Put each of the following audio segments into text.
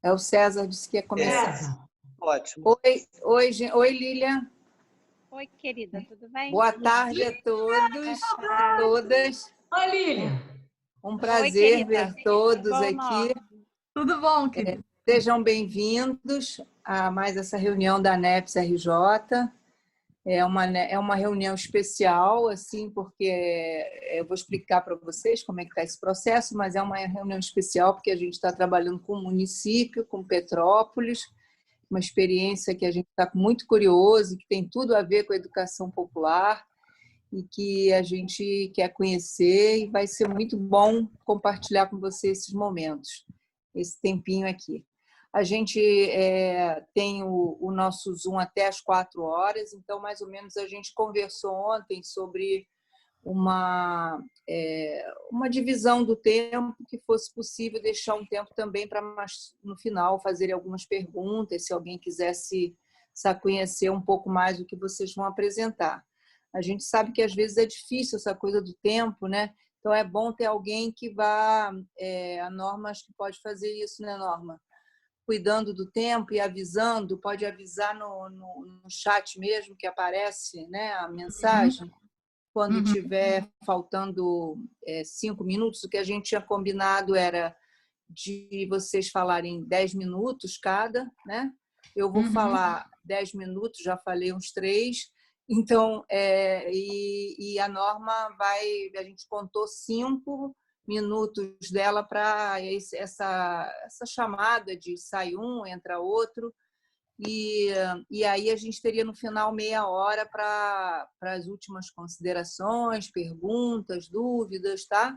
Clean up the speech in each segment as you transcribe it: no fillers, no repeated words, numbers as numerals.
É, o César disse que ia começar. Ótimo. Oi, Lilian. Oi, querida, tudo bem? Boa tarde a todos, todas. Oi, Lilian. Um prazer Oi, ver todos bom, aqui. Tudo bom, querida? Sejam bem-vindos a mais essa reunião da ANEPS RJ. É uma reunião especial, assim, porque eu vou explicar para vocês como é que está esse processo, mas é uma reunião especial porque a gente está trabalhando com o município, com Petrópolis, uma experiência que a gente está muito curioso, que tem tudo a ver com a educação popular e que a gente quer conhecer, e vai ser muito bom compartilhar com vocês esses momentos, esse tempinho aqui. A gente tem o nosso Zoom até às 4 horas, então, mais ou menos, a gente conversou ontem sobre uma divisão do tempo, que fosse possível deixar um tempo também para, no final, fazer algumas perguntas, se alguém quisesse conhecer um pouco mais do que vocês vão apresentar. A gente sabe que, às vezes, é difícil essa coisa do tempo, né? Então, é bom ter alguém que vá... A Norma acho que pode fazer isso, né, Norma? Cuidando do tempo e avisando, pode avisar no chat mesmo, que aparece, né, a mensagem, quando tiver faltando 5 minutos. O que a gente tinha combinado era de vocês falarem 10 minutos cada, né? Eu vou falar 10 minutos, já falei uns 3. Então, e a Norma a gente contou 5 minutos dela para essa chamada de sai um, entra outro, e aí a gente teria no final meia hora para as últimas considerações, perguntas, dúvidas, tá?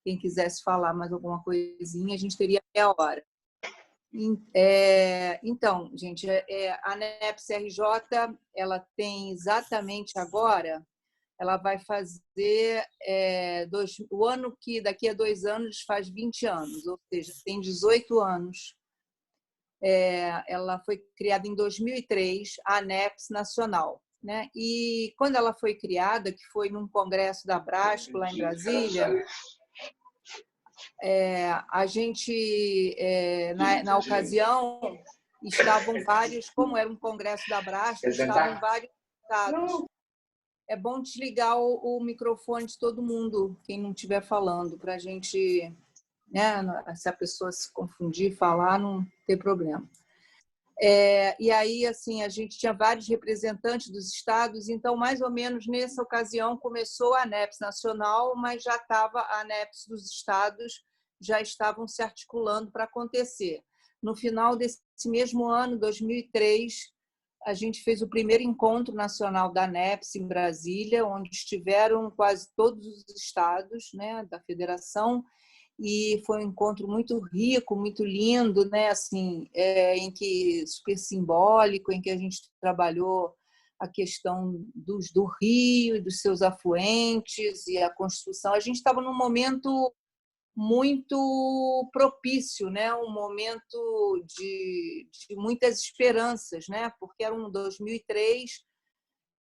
Quem quisesse falar mais alguma coisinha, a gente teria meia hora. Então, gente, a ANEPS RJ, ela tem exatamente agora, ela vai fazer o ano que daqui a 2 anos faz 20 anos, ou seja, tem 18 anos. Ela foi criada em 2003, a ANEPS Nacional, né? E quando ela foi criada, que foi num congresso da Brasco, lá em Brasília, a gente, na ocasião, estavam vários, como era um congresso da Brasco, estavam vários deputados. É bom desligar o microfone de todo mundo, quem não estiver falando, para a gente, né, se a pessoa se confundir, falar, não ter problema. E aí, assim, a gente tinha vários representantes dos estados, então, mais ou menos nessa ocasião, começou a ANEPS nacional, mas já estava a ANEPS dos estados, já estavam se articulando para acontecer. No final desse mesmo ano, 2003, a gente fez o primeiro encontro nacional da ANEPS em Brasília, onde estiveram quase todos os estados, né, da federação, e foi um encontro muito rico, muito lindo, né, assim, em que super simbólico, em que a gente trabalhou a questão do rio e dos seus afluentes e a construção. A gente estava num momento muito propício, né? Um momento de muitas esperanças, né? Porque era 2003,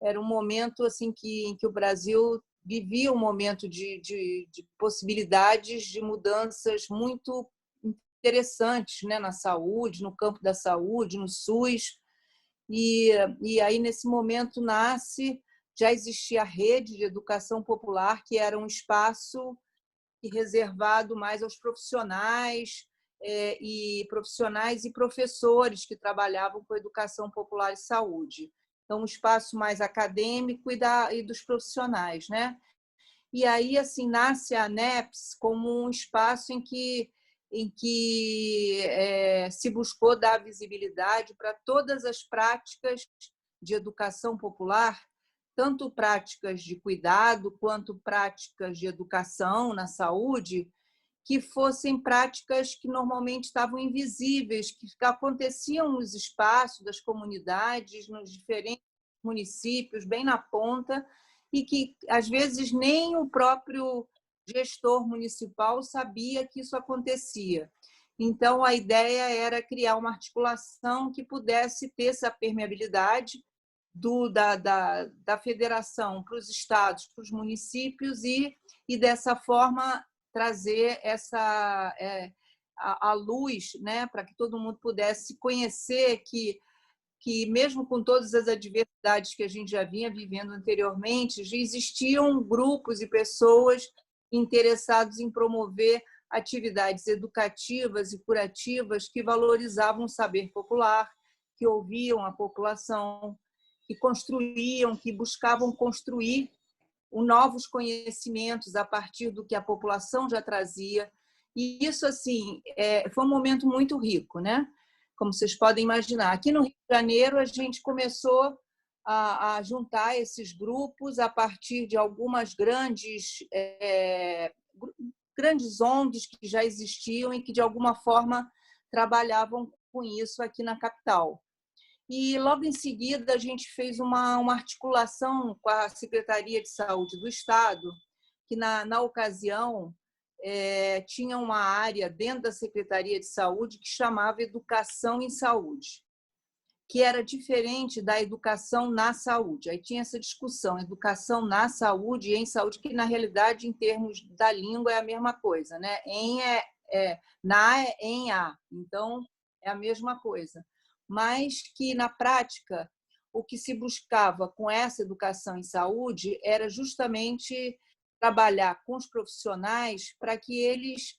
era um momento assim em que o Brasil vivia um momento de possibilidades de mudanças muito interessantes, né? Na saúde, no campo da saúde, no SUS. E aí, nesse momento, já existia a rede de educação popular, que era um espaço reservado mais aos profissionais e professores que trabalhavam com educação popular e saúde. Então, um espaço mais acadêmico e dos profissionais, né? E aí, assim, nasce a ANEPS como um espaço em que se buscou dar visibilidade para todas as práticas de educação popular, tanto práticas de cuidado quanto práticas de educação na saúde, que fossem práticas que normalmente estavam invisíveis, que aconteciam nos espaços das comunidades, nos diferentes municípios, bem na ponta, e que, às vezes, nem o próprio gestor municipal sabia que isso acontecia. Então, a ideia era criar uma articulação que pudesse ter essa permeabilidade da federação para os estados, para os municípios, e dessa forma trazer a luz, né, para que todo mundo pudesse conhecer que mesmo com todas as adversidades que a gente já vinha vivendo anteriormente, já existiam grupos e pessoas interessados em promover atividades educativas e curativas que valorizavam o saber popular, que ouviam a população, que construíam, que buscavam construir novos conhecimentos a partir do que a população já trazia. E isso, assim, foi um momento muito rico, né? Como vocês podem imaginar. Aqui no Rio de Janeiro, a gente começou a juntar esses grupos a partir de algumas grandes ONGs que já existiam e que, de alguma forma, trabalhavam com isso aqui na capital. E, logo em seguida, a gente fez uma articulação com a Secretaria de Saúde do Estado, que, na ocasião, tinha uma área dentro da Secretaria de Saúde que chamava Educação em Saúde, que era diferente da educação na saúde. Aí tinha essa discussão, educação na saúde e em saúde, que, na realidade, em termos da língua, é a mesma coisa, né? Na é em a, então é a mesma coisa. Mas que, na prática, o que se buscava com essa educação em saúde era justamente trabalhar com os profissionais para que eles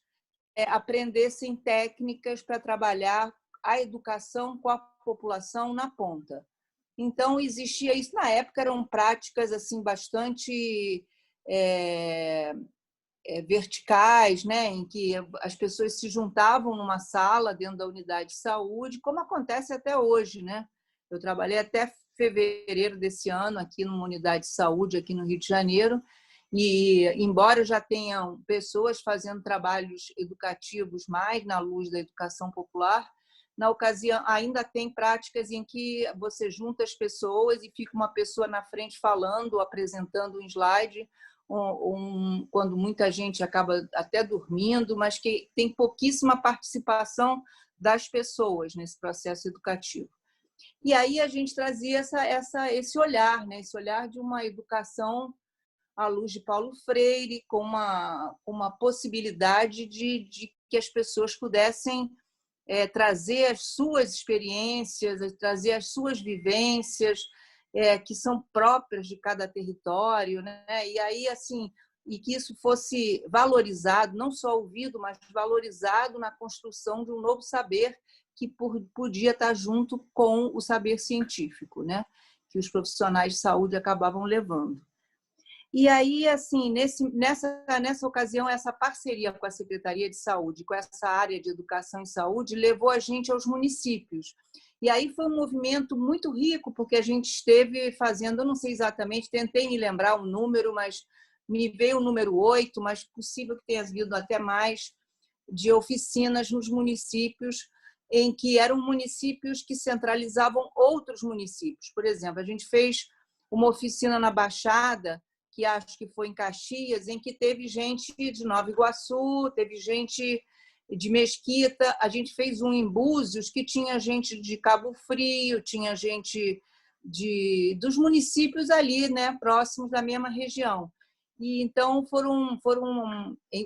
aprendessem técnicas para trabalhar a educação com a população na ponta. Então, existia isso. Na época, eram práticas assim bastante verticais, né, em que as pessoas se juntavam numa sala dentro da unidade de saúde, como acontece até hoje, né? Eu trabalhei até fevereiro desse ano aqui numa unidade de saúde aqui no Rio de Janeiro, e embora já tenham pessoas fazendo trabalhos educativos mais na luz da educação popular, na ocasião ainda tem práticas em que você junta as pessoas e fica uma pessoa na frente falando, apresentando um slide, quando muita gente acaba até dormindo, mas que tem pouquíssima participação das pessoas nesse processo educativo. E aí a gente trazia esse olhar, né? Esse olhar de uma educação à luz de Paulo Freire, com uma possibilidade de que as pessoas pudessem trazer as suas experiências, trazer as suas vivências, que são próprias de cada território, né? E aí, assim, e que isso fosse valorizado, não só ouvido, mas valorizado na construção de um novo saber que podia estar junto com o saber científico, né? Que os profissionais de saúde acabavam levando. E aí, assim, nessa ocasião, essa parceria com a Secretaria de Saúde, com essa área de educação em saúde, levou a gente aos municípios. E aí foi um movimento muito rico, porque a gente esteve fazendo, eu não sei exatamente, tentei me lembrar o número, mas me veio o número 8, mas possível que tenha havido até mais, de oficinas nos municípios, em que eram municípios que centralizavam outros municípios. Por exemplo, a gente fez uma oficina na Baixada, que acho que foi em Caxias, em que teve gente de Nova Iguaçu, teve gente de Mesquita. A gente fez um em Búzios, que tinha gente de Cabo Frio, tinha gente dos municípios ali, né, próximos da mesma região. E então foram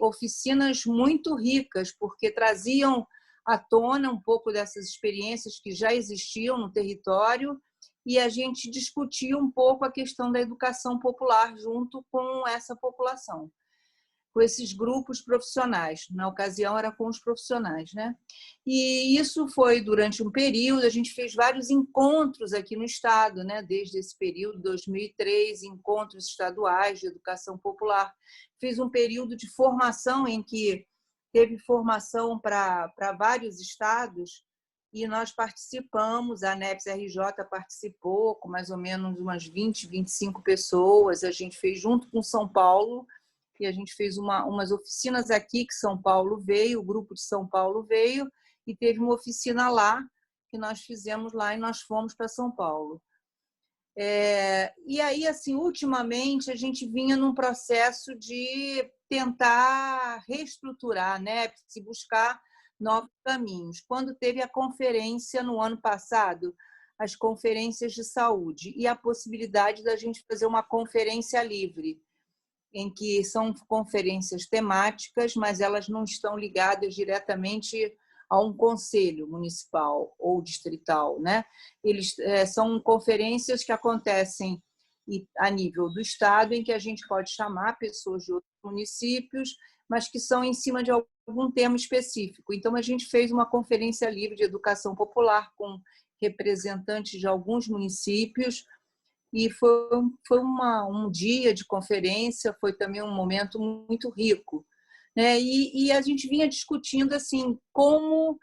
oficinas muito ricas, porque traziam à tona um pouco dessas experiências que já existiam no território, e a gente discutia um pouco a questão da educação popular junto com essa população, com esses grupos profissionais. Na ocasião, era com os profissionais, né? E isso foi durante um período, a gente fez vários encontros aqui no Estado, né? Desde esse período, 2003, encontros estaduais de educação popular. Fiz um período de formação em que teve formação para vários estados, e nós participamos, a ANEPS RJ participou com mais ou menos umas 20, 25 pessoas. A gente fez junto com São Paulo, e a gente fez umas oficinas aqui que São Paulo veio, o grupo de São Paulo veio, e teve uma oficina lá, que nós fizemos lá e nós fomos para São Paulo. E aí, assim, ultimamente, a gente vinha num processo de tentar reestruturar, né, se buscar novos caminhos. Quando teve a conferência no ano passado, as conferências de saúde, e a possibilidade da gente fazer uma conferência livre. em que são conferências temáticas, mas elas não estão ligadas diretamente a um conselho municipal ou distrital, né? São conferências que acontecem a nível do estado, em que a gente pode chamar pessoas de outros municípios, mas que são em cima de algum tema específico. Então, a gente fez uma conferência livre de educação popular com representantes de alguns municípios, e foi um dia de conferência, foi também um momento muito rico, né? E a gente vinha discutindo assim como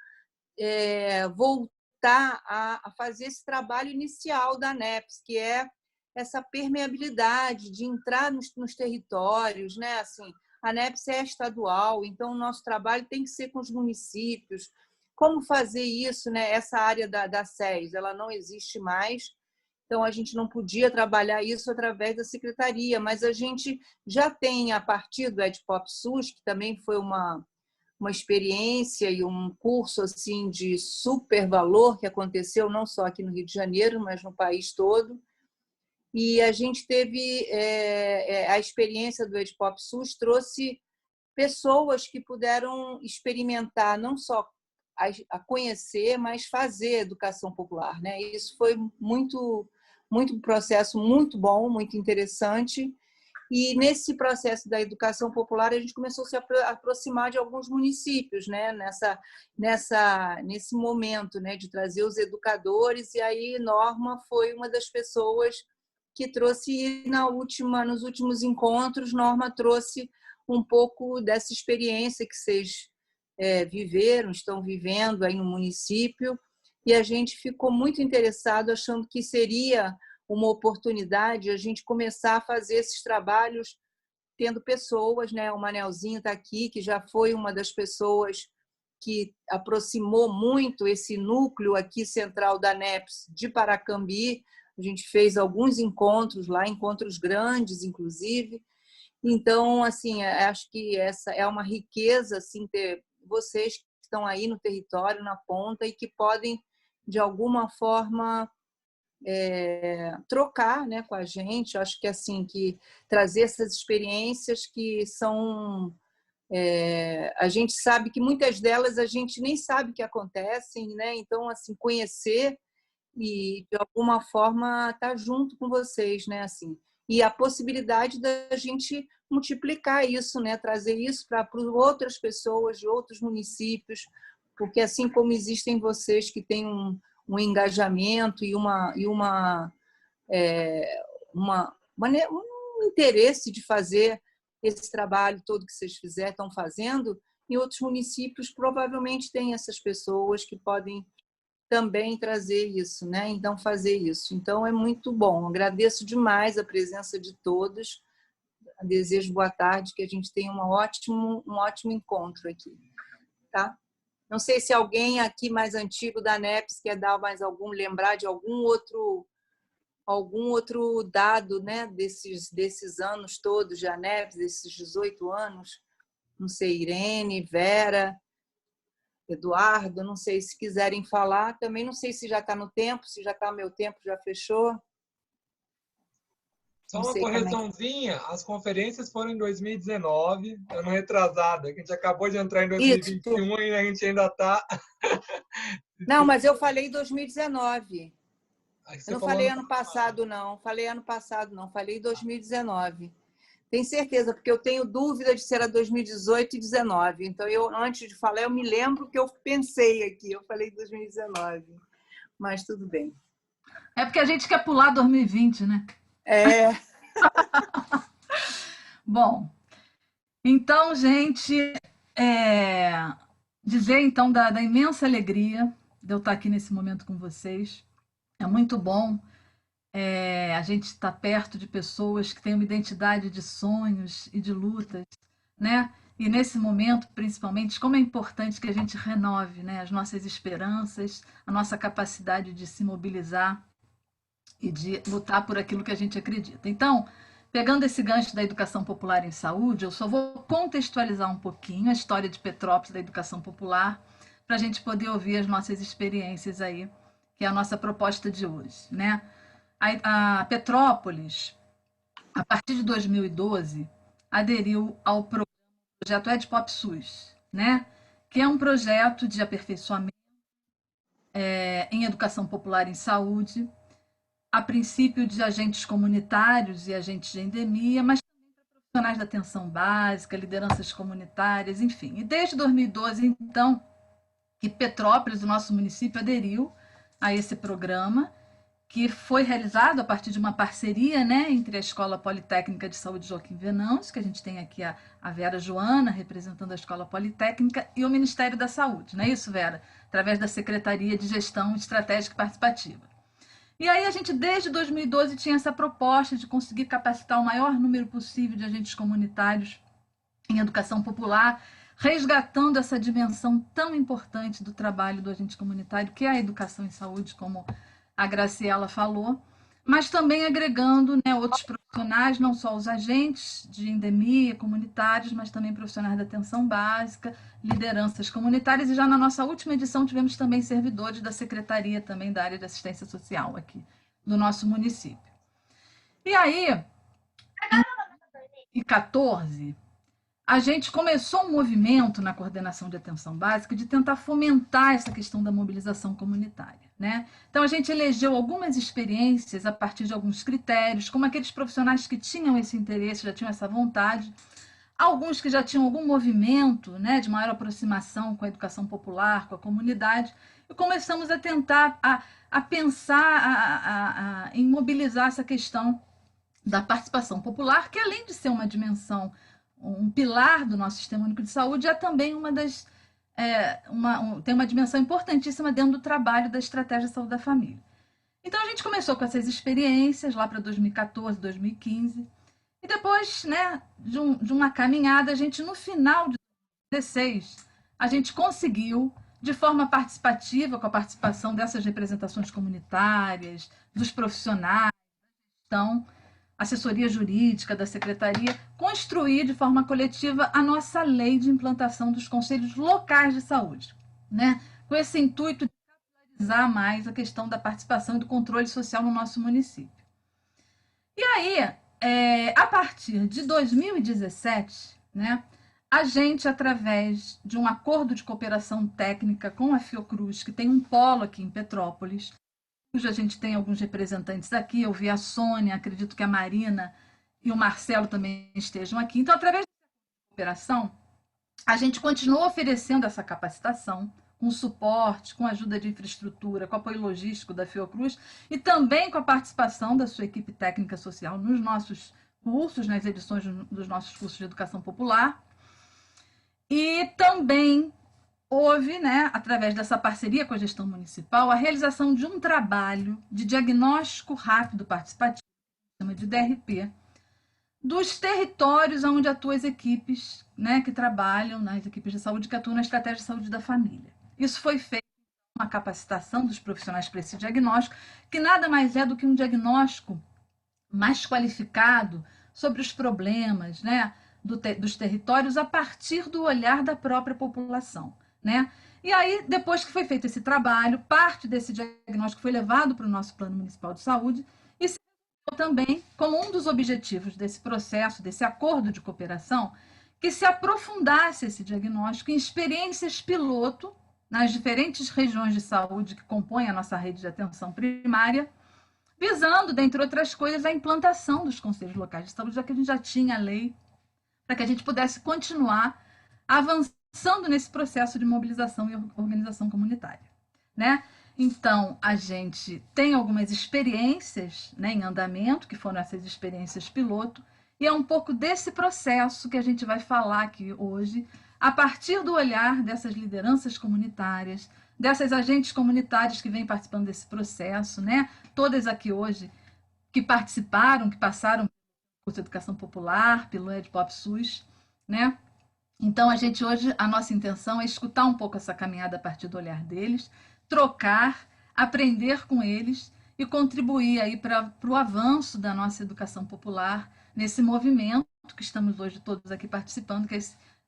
voltar a fazer esse trabalho inicial da ANEPS, que é essa permeabilidade de entrar nos territórios, né? Assim, a ANEPS é estadual, então o nosso trabalho tem que ser com os municípios. Como fazer isso, né? Essa área da SES, ela não existe mais, então a gente não podia trabalhar isso através da secretaria, mas a gente já tem, a partir do EdPop SUS, que também foi uma experiência e um curso assim de super valor que aconteceu não só aqui no Rio de Janeiro, mas no país todo. E a gente teve a experiência do EdPop SUS, trouxe pessoas que puderam experimentar não só a conhecer, mas fazer educação popular, né? Isso foi muito um processo muito bom, muito interessante. E nesse processo da educação popular a gente começou a se aproximar de alguns municípios, né? Nesse momento, né? De trazer os educadores. E aí Norma foi uma das pessoas que trouxe nos últimos encontros, Norma trouxe um pouco dessa experiência que vocês viveram, estão vivendo aí no município, e a gente ficou muito interessado, achando que seria uma oportunidade a gente começar a fazer esses trabalhos tendo pessoas, né? O Manelzinho está aqui, que já foi uma das pessoas que aproximou muito esse núcleo aqui central da ANEPS de Paracambi. A gente fez alguns encontros lá, encontros grandes, inclusive. Então, assim, acho que essa é uma riqueza, assim, ter vocês que estão aí no território, na ponta, e que podem, de alguma forma, trocar, né, com a gente. Acho que assim, que trazer essas experiências que são... a gente sabe que muitas delas a gente nem sabe que acontecem, né? Então, assim, conhecer e, de alguma forma, estar junto com vocês, né? Assim, e a possibilidade da gente multiplicar isso, né? Trazer isso para outras pessoas de outros municípios, porque assim como existem vocês que têm um engajamento e um interesse de fazer esse trabalho todo que vocês estão fazendo, em outros municípios provavelmente tem essas pessoas que podem também trazer isso, né? Então, fazer isso. Então, é muito bom. Agradeço demais a presença de todos. Desejo boa tarde, que a gente tenha um ótimo encontro aqui. Tá? Não sei se alguém aqui mais antigo da ANEPS quer dar lembrar de algum outro dado, né? desses anos todos de ANEPS, desses 18 anos. Não sei, Irene, Vera... Eduardo, não sei se quiserem falar, também não sei se já está no tempo, se já está meu tempo, já fechou. Só uma correçãozinha, as conferências foram em 2019, ano retrasado, a gente acabou de entrar em 2021 e a gente ainda está... Não, mas eu falei 2019. Eu não falei ano passado, não. Falei ano passado, não. Falei 2019. Tenho certeza, porque eu tenho dúvida de se era 2018 e 2019. Então, antes de falar, eu me lembro que eu pensei aqui. Eu falei 2019. Mas tudo bem. É porque a gente quer pular 2020, né? Bom, então, gente, dizer então da imensa alegria de eu estar aqui nesse momento com vocês. É muito bom a gente estar perto de pessoas que têm uma identidade de sonhos e de lutas, né? E nesse momento, principalmente, como é importante que a gente renove, né, as nossas esperanças, a nossa capacidade de se mobilizar e de lutar por aquilo que a gente acredita. Então, pegando esse gancho da educação popular em saúde, eu só vou contextualizar um pouquinho a história de Petrópolis da educação popular, para a gente poder ouvir as nossas experiências aí, que é a nossa proposta de hoje, né? A Petrópolis, a partir de 2012, aderiu ao projeto EdPop SUS, né? Que é um projeto de aperfeiçoamento em educação popular em saúde, a princípio de agentes comunitários e agentes de endemia, mas também para profissionais da atenção básica, lideranças comunitárias, enfim. E desde 2012, então, que Petrópolis, o nosso município, aderiu a esse programa, que foi realizado a partir de uma parceria, né, entre a Escola Politécnica de Saúde Joaquim Venâncio, que a gente tem aqui a Vera Joana, representando a Escola Politécnica, e o Ministério da Saúde, não é isso, Vera? Através da Secretaria de Gestão Estratégica e Participativa. E aí a gente, desde 2012, tinha essa proposta de conseguir capacitar o maior número possível de agentes comunitários em educação popular, resgatando essa dimensão tão importante do trabalho do agente comunitário, que é a educação em saúde, como a Graciela falou, mas também agregando, né, outros profissionais, não só os agentes de endemia comunitários, mas também profissionais da atenção básica, lideranças comunitárias, e já na nossa última edição tivemos também servidores da Secretaria também da área de assistência social aqui do nosso município. E aí, em 2014, a gente começou um movimento na coordenação de atenção básica de tentar fomentar essa questão da mobilização comunitária, né? Então, a gente elegeu algumas experiências a partir de alguns critérios, como aqueles profissionais que tinham esse interesse, já tinham essa vontade, alguns que já tinham algum movimento, né, de maior aproximação com a educação popular, com a comunidade, e começamos a tentar a pensar em mobilizar essa questão da participação popular, que além de ser uma dimensão, um pilar do nosso Sistema Único de Saúde, é também tem uma dimensão importantíssima dentro do trabalho da Estratégia de Saúde da Família. Então, a gente começou com essas experiências lá para 2014, 2015, e depois, né, de uma caminhada, a gente, no final de 2016, a gente conseguiu, de forma participativa, com a participação dessas representações comunitárias, dos profissionais, então, assessoria jurídica da secretaria, construir de forma coletiva a nossa lei de implantação dos conselhos locais de saúde, né? Com esse intuito de capitalizar mais a questão da participação e do controle social no nosso município. E aí, a partir de 2017, né, a gente, através de um acordo de cooperação técnica com a Fiocruz, que tem um polo aqui em Petrópolis, a gente tem alguns representantes aqui, eu vi a Sônia, acredito que a Marina e o Marcelo também estejam aqui. Então, através da cooperação, a gente continua oferecendo essa capacitação, com suporte, com ajuda de infraestrutura, com apoio logístico da Fiocruz e também com a participação da sua equipe técnica social nos nossos cursos, nas edições dos nossos cursos de educação popular. E também houve, né, através dessa parceria com a gestão municipal, a realização de um trabalho de diagnóstico rápido participativo, que chama de DRP, dos territórios onde atuam as equipes, né, que trabalham, nas equipes de saúde que atuam na estratégia de saúde da família. Isso foi feito com uma capacitação dos profissionais para esse diagnóstico, que nada mais é do que um diagnóstico mais qualificado sobre os problemas, né, dos territórios a partir do olhar da própria população, né? E aí, depois que foi feito esse trabalho, parte desse diagnóstico foi levado para o nosso Plano Municipal de Saúde e se também como um dos objetivos desse processo, desse acordo de cooperação, que se aprofundasse esse diagnóstico em experiências piloto nas diferentes regiões de saúde que compõem a nossa rede de atenção primária, visando, dentre outras coisas, a implantação dos conselhos locais de saúde, já que a gente já tinha a lei, para que a gente pudesse continuar avançando nesse processo de mobilização e organização comunitária, né? Então, a gente tem algumas experiências, né, em andamento, que foram essas experiências piloto, e é um pouco desse processo que a gente vai falar aqui hoje, a partir do olhar dessas lideranças comunitárias, dessas agentes comunitários que vêm participando desse processo, né? Todas aqui hoje que participaram, que passaram pelo curso de Educação Popular, pelo EdPop SUS, né? Então, a nossa intenção é escutar um pouco essa caminhada a partir do olhar deles, trocar, aprender com eles e contribuir aí para o avanço da nossa educação popular nesse movimento que estamos hoje todos aqui participando, que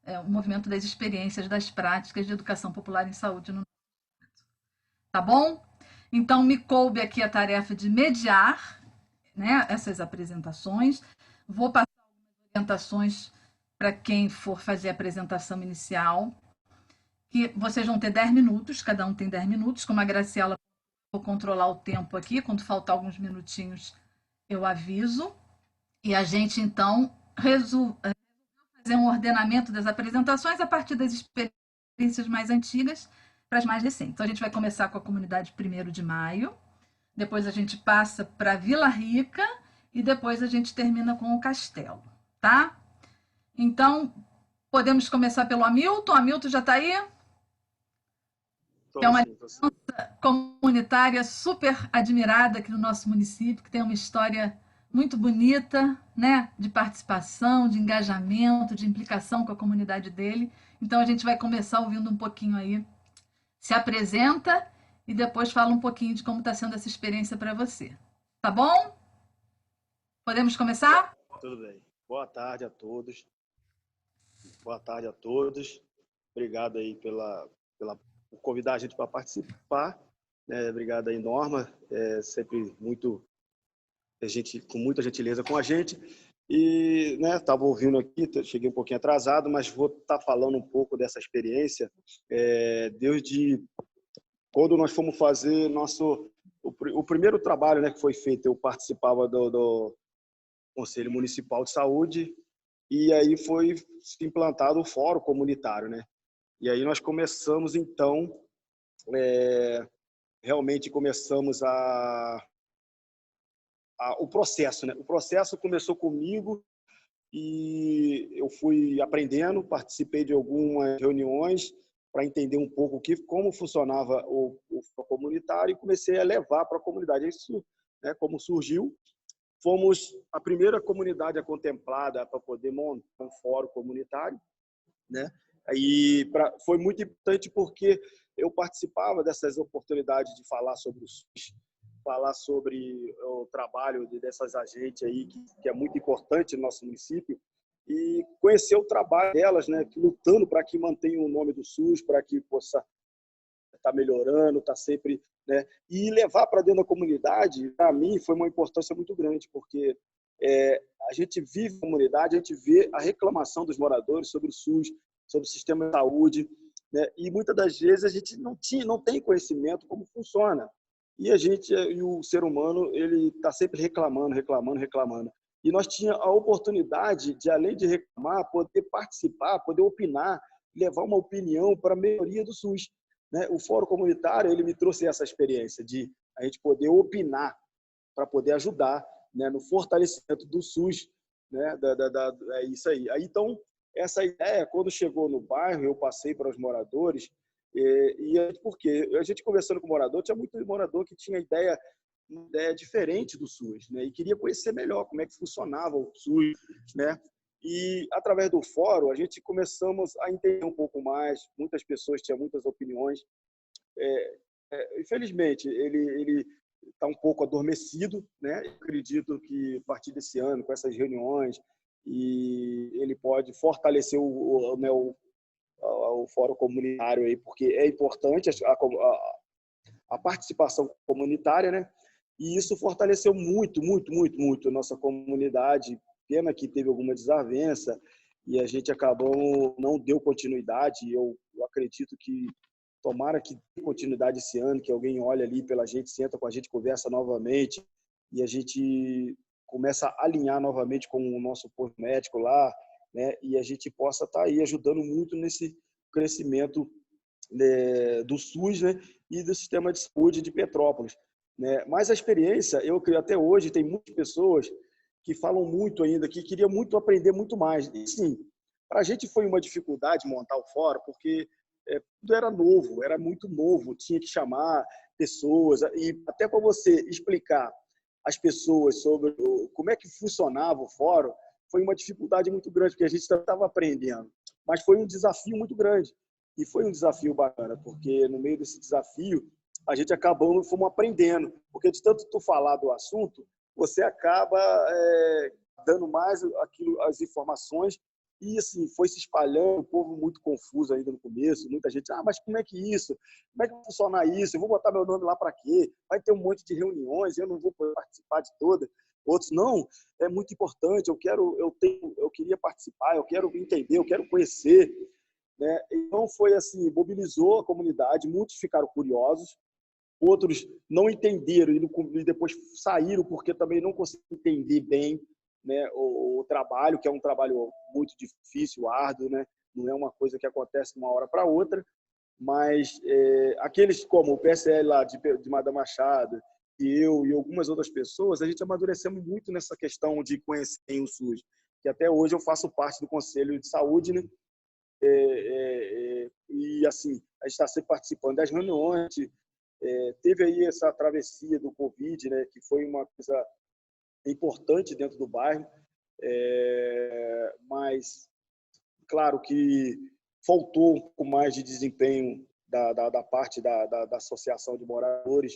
é o movimento das experiências, das práticas de educação popular em saúde no nosso momento. Tá bom? Então, me coube aqui a tarefa de mediar, né, essas apresentações. Vou passar algumas orientações para quem for fazer a apresentação inicial, que vocês vão ter 10 minutos, cada um tem 10 minutos, como a Graciela, vou controlar o tempo aqui, quando faltar alguns minutinhos eu aviso, e a gente então fazer um ordenamento das apresentações a partir das experiências mais antigas para as mais recentes. Então a gente vai começar com a comunidade 1º de maio, depois a gente passa para Vila Rica e depois a gente termina com o Castelo, tá? Então, podemos começar pelo Hamilton. Hamilton já está aí? Que é uma liderança comunitária super admirada aqui no nosso município, que tem uma história muito bonita, né? De participação, de engajamento, de implicação com a comunidade dele. Então, a gente vai começar ouvindo um pouquinho aí. Se apresenta e depois fala um pouquinho de como está sendo essa experiência para você. Tá bom? Podemos começar? Tudo bem. Boa tarde a todos. Boa tarde a todos. Obrigado aí por convidar a gente para participar. Obrigado aí, Norma. Sempre com muita gentileza com a gente. E estava ouvindo aqui, cheguei um pouquinho atrasado, mas vou estar falando um pouco dessa experiência. Desde quando nós fomos fazer o primeiro trabalho, né, que foi feito, eu participava do Conselho Municipal de Saúde, e aí foi implantado o Fórum Comunitário, né? E aí nós começamos, então, realmente começamos o processo, né? O processo começou comigo e eu fui aprendendo, participei de algumas reuniões para entender um pouco como funcionava o Fórum Comunitário e comecei a levar para a comunidade. Isso, né, como surgiu. Fomos a primeira comunidade contemplada para poder montar um fórum comunitário, né? Aí foi muito importante porque eu participava dessas oportunidades de falar sobre o SUS, falar sobre o trabalho dessas agentes aí que é muito importante no nosso município e conhecer o trabalho delas, né? Lutando para que mantenha o nome do SUS, para que possa estar melhorando, estar sempre, né? E levar para dentro da comunidade, para mim, foi uma importância muito grande, porque a gente vive a comunidade, a gente vê a reclamação dos moradores sobre o SUS, sobre o sistema de saúde, né? E muitas das vezes a gente não tem conhecimento como funciona. E o ser humano, ele está sempre reclamando. E nós tínhamos a oportunidade de, além de reclamar, poder participar, poder opinar, levar uma opinião para a melhoria do SUS. Né? O Fórum Comunitário, ele me trouxe essa experiência de a gente poder opinar para poder ajudar, né, no fortalecimento do SUS, né? É isso aí. Então, essa ideia, quando chegou no bairro, eu passei para os moradores, porque a gente conversando com o morador, tinha muito morador que tinha uma ideia diferente do SUS, né? E queria conhecer melhor como é que funcionava o SUS, né? E, através do fórum, a gente começamos a entender um pouco mais. Muitas pessoas tinham muitas opiniões. Infelizmente, ele está um pouco adormecido, né? Eu acredito que, a partir desse ano, com essas reuniões, ele pode fortalecer o fórum comunitário, aí, porque é importante a participação comunitária, né? E isso fortaleceu muito a nossa comunidade. Pena que teve alguma desavença e a gente não deu continuidade. Eu acredito que tomara que dê continuidade esse ano, que alguém olhe ali pela gente, senta com a gente, conversa novamente e a gente começa a alinhar novamente com o nosso posto médico lá, né? E a gente possa estar aí ajudando muito nesse crescimento, né, do SUS, né, e do sistema de saúde de Petrópolis, né? Mas a experiência, eu creio até hoje, tem muitas pessoas que falam muito ainda, que queriam muito aprender muito mais. E sim, para a gente foi uma dificuldade montar o fórum, porque tudo era novo, era muito novo, tinha que chamar pessoas, e até para você explicar às pessoas sobre como é que funcionava o fórum, foi uma dificuldade muito grande, porque a gente estava aprendendo. Mas foi um desafio muito grande. E foi um desafio bacana, porque no meio desse desafio, a gente fomos aprendendo. Porque de tanto tu falar do assunto, você acaba dando mais as informações. E assim, foi se espalhando, o povo muito confuso ainda no começo. Muita gente, mas como é que isso? Como é que vai funcionar isso? Eu vou botar meu nome lá para quê? Vai ter um monte de reuniões, eu não vou poder participar de todas. Outros, não, é muito importante, eu queria participar, eu quero entender, eu quero conhecer, né? Então foi assim, mobilizou a comunidade, muitos ficaram curiosos, outros não entenderam e depois saíram porque também não conseguiram entender bem, né, o trabalho, que é um trabalho muito difícil, árduo, né? Não é uma coisa que acontece de uma hora para outra, mas aqueles como o PSL lá de Madame Machado, e eu e algumas outras pessoas, a gente amadurecemos muito nessa questão de conhecer o SUS, que até hoje eu faço parte do Conselho de Saúde, né? E assim, a gente está sempre participando das reuniões, teve aí essa travessia do Covid, né, que foi uma coisa importante dentro do bairro, mas claro que faltou um pouco mais de desempenho da parte da associação de moradores,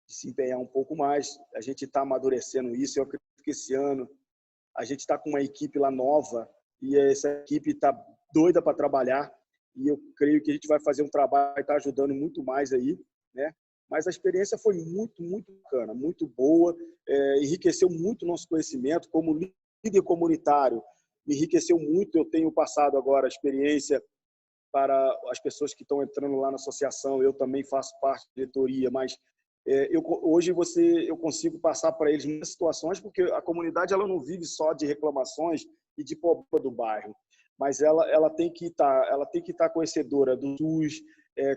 de se empenhar um pouco mais. A gente está amadurecendo isso. Eu acredito que esse ano a gente está com uma equipe lá nova e essa equipe está doida para trabalhar, e eu creio que a gente vai fazer um trabalho, vai estar ajudando muito mais aí, né? Mas a experiência foi muito, muito bacana, muito boa, enriqueceu muito o nosso conhecimento como líder comunitário, me enriqueceu muito. Eu tenho passado agora a experiência para as pessoas que estão entrando lá na associação. Eu também faço parte da diretoria, mas hoje eu consigo passar para eles muitas situações, porque a comunidade ela não vive só de reclamações e de problema do bairro, mas ela tem que estar conhecedora do SUS,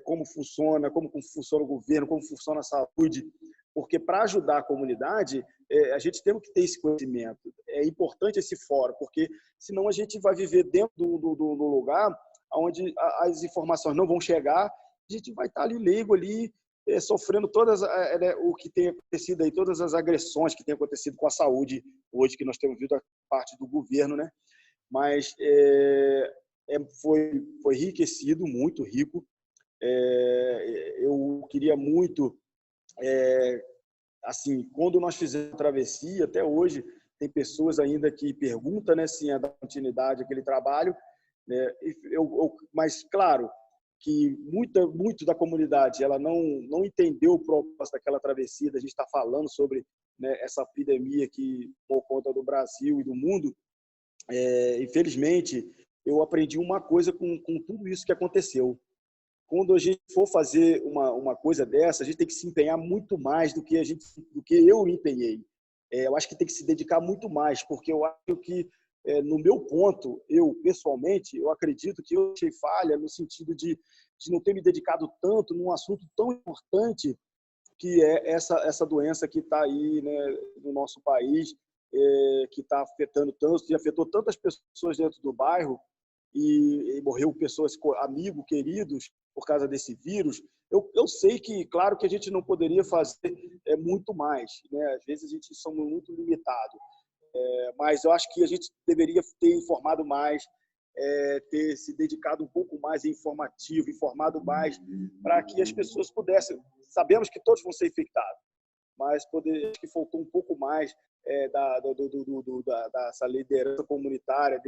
como funciona o governo, como funciona a saúde, porque para ajudar a comunidade a gente tem que ter esse conhecimento. É importante esse fórum, porque senão a gente vai viver dentro do lugar onde as informações não vão chegar, a gente vai estar ali leigo ali, sofrendo o que tem acontecido aí, todas as agressões que tem acontecido com a saúde hoje, que nós temos visto a parte do governo, né? Mas foi enriquecido, muito rico. Eu queria muito, assim, quando nós fizemos a travessia, até hoje tem pessoas ainda que perguntam, né, se é da continuidade aquele trabalho, né? Mas claro que muito da comunidade ela não entendeu o propósito daquela travessia. A gente está falando sobre, né, essa epidemia que por conta do Brasil e do mundo. Infelizmente, eu aprendi uma coisa com tudo isso que aconteceu. Quando a gente for fazer uma coisa dessa, a gente tem que se empenhar muito mais do que eu me empenhei. Eu acho que tem que se dedicar muito mais, porque eu acho que, no meu ponto, eu, pessoalmente, eu acredito que eu achei falha no sentido de não ter me dedicado tanto num assunto tão importante, que é essa doença que está aí, né, no nosso país, que está afetando tanto, e afetou tantas pessoas dentro do bairro, e morreu pessoas, amigos, queridos, por causa desse vírus. Eu sei que, claro, que a gente não poderia fazer muito mais, né? Às vezes a gente somos muito limitado, mas eu acho que a gente deveria ter informado mais, ter se dedicado um pouco mais em informativo, informado mais, para que as pessoas pudessem. Sabemos que todos vão ser infectados, mas acho que faltou um pouco mais dessa liderança comunitária,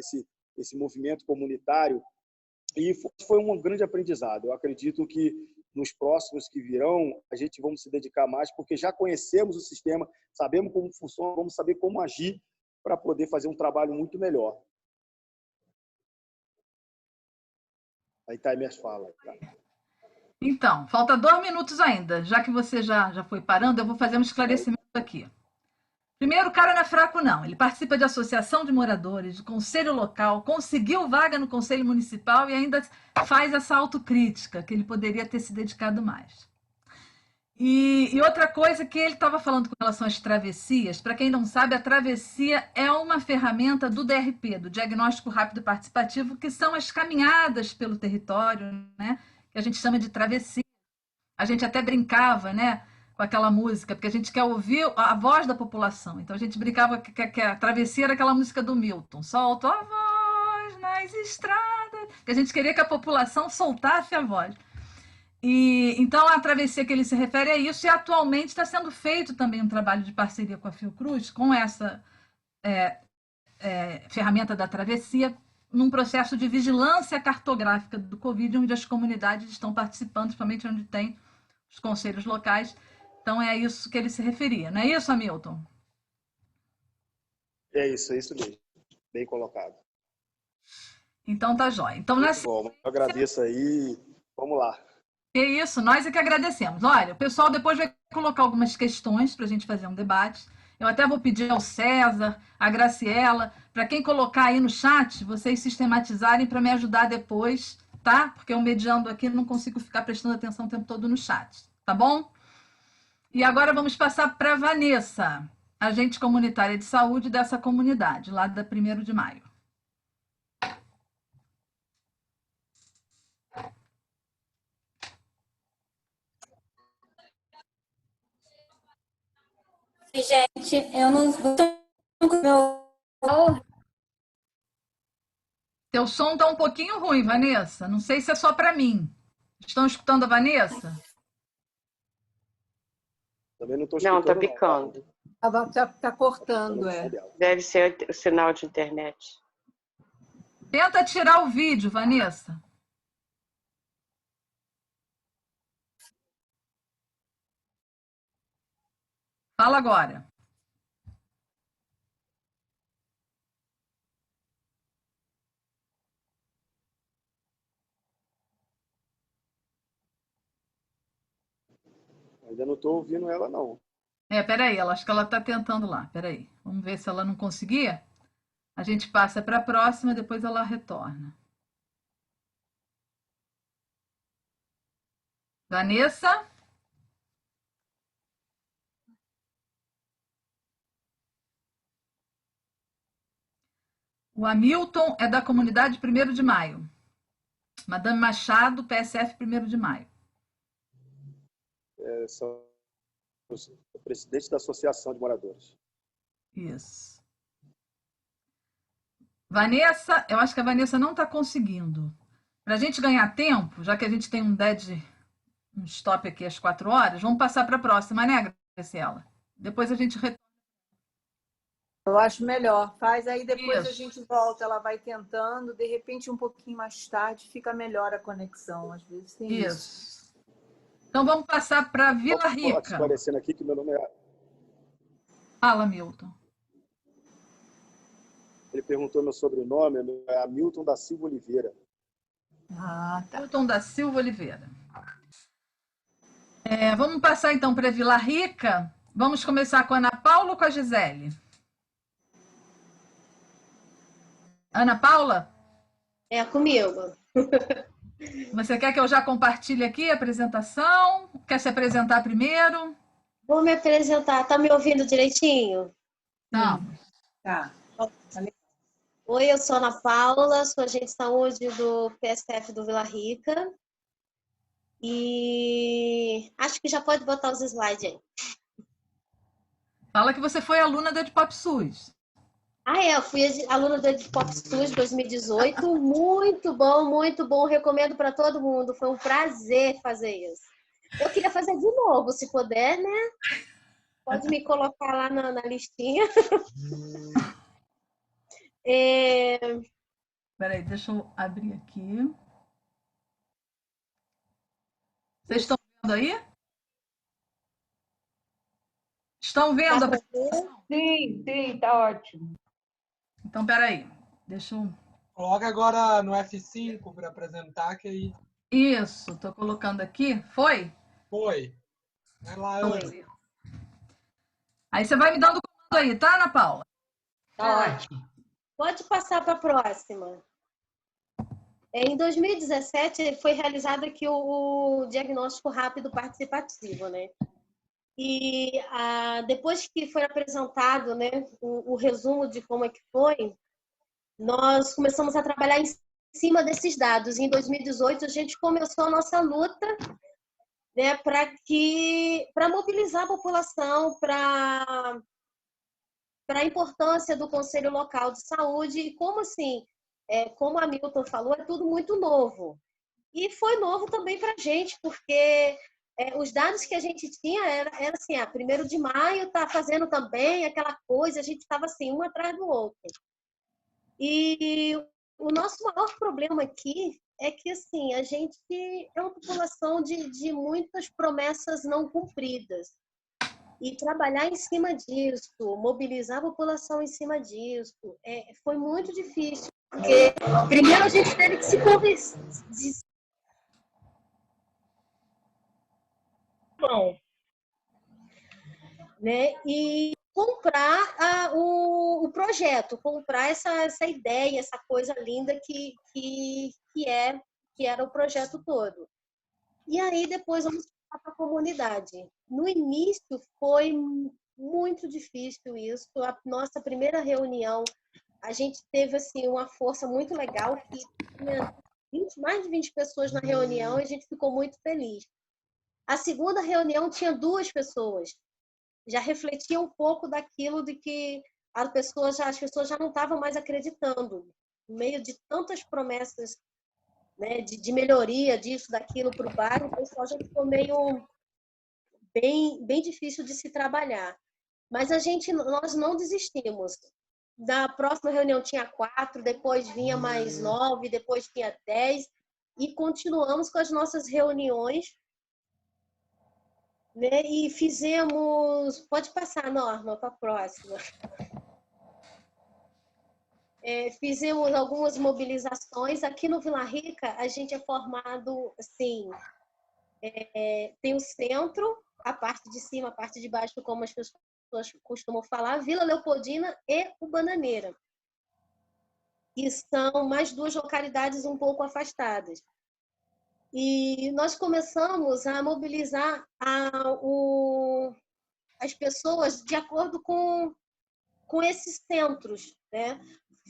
desse movimento comunitário, e foi um grande aprendizado. Eu acredito que nos próximos que virão, a gente vamos se dedicar mais, porque já conhecemos o sistema, sabemos como funciona, vamos saber como agir para poder fazer um trabalho muito melhor. Aí está aí minhas falas. Tá? Então, falta 2 minutos ainda. Já que você já foi parando, eu vou fazer um esclarecimento aqui. Primeiro, o cara não é fraco, não. Ele participa de associação de moradores, de conselho local, conseguiu vaga no conselho municipal e ainda faz essa autocrítica, que ele poderia ter se dedicado mais. E outra coisa que ele estava falando com relação às travessias, para quem não sabe, a travessia é uma ferramenta do DRP, do Diagnóstico Rápido Participativo, que são as caminhadas pelo território, né? Que a gente chama de travessia. A gente até brincava, né, com aquela música, porque a gente quer ouvir a voz da população. Então a gente brincava que a travessia era aquela música do Milton, solta a voz nas estradas, que a gente queria que a população soltasse a voz. E então a travessia que ele se refere é isso, e atualmente está sendo feito também um trabalho de parceria com a Fiocruz, com essa ferramenta da travessia, num processo de vigilância cartográfica do Covid, onde as comunidades estão participando, principalmente onde tem os conselhos locais. Então é isso que ele se referia, não é isso, Hamilton? É isso mesmo. Bem colocado. Então tá jóia. Então, Muito bom, eu agradeço aí. Vamos lá. É isso, nós é que agradecemos. Olha, o pessoal depois vai colocar algumas questões para a gente fazer um debate. Eu até vou pedir ao César, à Graciela, para quem colocar aí no chat, vocês sistematizarem para me ajudar depois, tá? Porque eu mediando aqui não consigo ficar prestando atenção o tempo todo no chat, tá bom? E agora vamos passar para a Vanessa, agente comunitária de saúde dessa comunidade, lá da 1º de maio. Gente, eu não meu. Teu som tá um pouquinho ruim, Vanessa. Não sei se é só para mim. Estão escutando a Vanessa? Também não estou escutando. Não, tá picando. Tá cortando, é. Deve ser o sinal de internet. Tenta tirar o vídeo, Vanessa. Fala agora. Ainda não estou ouvindo ela, não. Peraí, acho que ela está tentando lá. Peraí, vamos ver se ela não conseguir. A gente passa para a próxima, depois ela retorna. Vanessa? O Hamilton é da comunidade 1º de maio. Madame Machado, PSF 1º de maio. Sou o presidente da Associação de Moradores. Isso. Vanessa, eu acho que a Vanessa não está conseguindo. Para a gente ganhar tempo, já que a gente tem um stop aqui às 4 horas, vamos passar para a próxima, né, Graciela? Depois a gente retorna. Eu acho melhor. Faz aí, depois Isso. a gente volta. Ela vai tentando, de repente, um pouquinho mais tarde, fica melhor a conexão. Às vezes tem isso. Então vamos passar para Vila Só Rica. esclarecendo aqui que meu nome é... Fala, Milton. Ele perguntou meu sobrenome, é Hamilton da Silva Oliveira. Ah, tá. Milton da Silva Oliveira. Vamos passar então para Vila Rica. Vamos começar com a Ana Paula ou com a Gisele? Ana Paula? É comigo. Você quer que eu já compartilhe aqui a apresentação? Quer se apresentar primeiro? Vou me apresentar. Tá me ouvindo direitinho? Não. Tá. Oi, eu sou Ana Paula, sou agente de saúde do PSF do Vila Rica. E acho que já pode botar os slides aí. Fala que você foi aluna da EdPop SUS. Eu fui aluna do EdPop SUS 2018. Muito bom. Recomendo para todo mundo. Foi um prazer fazer isso. Eu queria fazer de novo, se puder, né? Pode me colocar lá na listinha. Peraí, deixa eu abrir aqui. Vocês estão vendo aí? Estão vendo? Sim, tá ótimo. Então, peraí. Deixa eu... Coloca agora no F5 para apresentar, que aí... Isso, estou colocando aqui. Foi? Foi. Vai lá, Ana. Aí você vai me dando o comando aí, tá, Ana Paula? Tá ótimo. Pode passar para a próxima. Em 2017, foi realizado aqui o diagnóstico rápido participativo, né? E depois que foi apresentado, né, o resumo de como é que foi, nós começamos a trabalhar em cima desses dados. Em 2018, a gente começou a nossa luta, né, para mobilizar a população para a importância do Conselho Local de Saúde e como assim, como a Milton falou, é tudo muito novo. E foi novo também para a gente, porque os dados que a gente tinha era assim, 1º de maio está fazendo também aquela coisa, a gente estava assim, um atrás do outro. E o nosso maior problema aqui é que assim, a gente é uma população de muitas promessas não cumpridas. E trabalhar em cima disso, mobilizar a população em cima disso, foi muito difícil. Porque primeiro a gente teve que se convencer. Né? E comprar o projeto, comprar essa ideia, essa coisa linda que era o projeto todo. E aí depois vamos para a comunidade. No início foi muito difícil isso. A nossa primeira reunião, a gente teve assim uma força muito legal, que tinha mais de 20 pessoas na reunião e a gente ficou muito feliz. A segunda reunião tinha 2 pessoas. Já refletia um pouco daquilo de que as pessoas já não estavam mais acreditando. No meio de tantas promessas, né, de melhoria disso, daquilo para o bairro, o pessoal já ficou meio bem difícil de se trabalhar. Mas nós não desistimos. Da próxima reunião tinha 4, depois vinha mais 9, depois tinha 10, e continuamos com as nossas reuniões, né? E fizemos... Pode passar, Norma, para a próxima. Fizemos algumas mobilizações. Aqui no Vila Rica, a gente é formado, assim, tem o centro, a parte de cima, a parte de baixo, como as pessoas costumam falar, Vila Leopoldina e o Bananeira, que são mais 2 localidades um pouco afastadas. E nós começamos a mobilizar as pessoas de acordo com esses centros, né?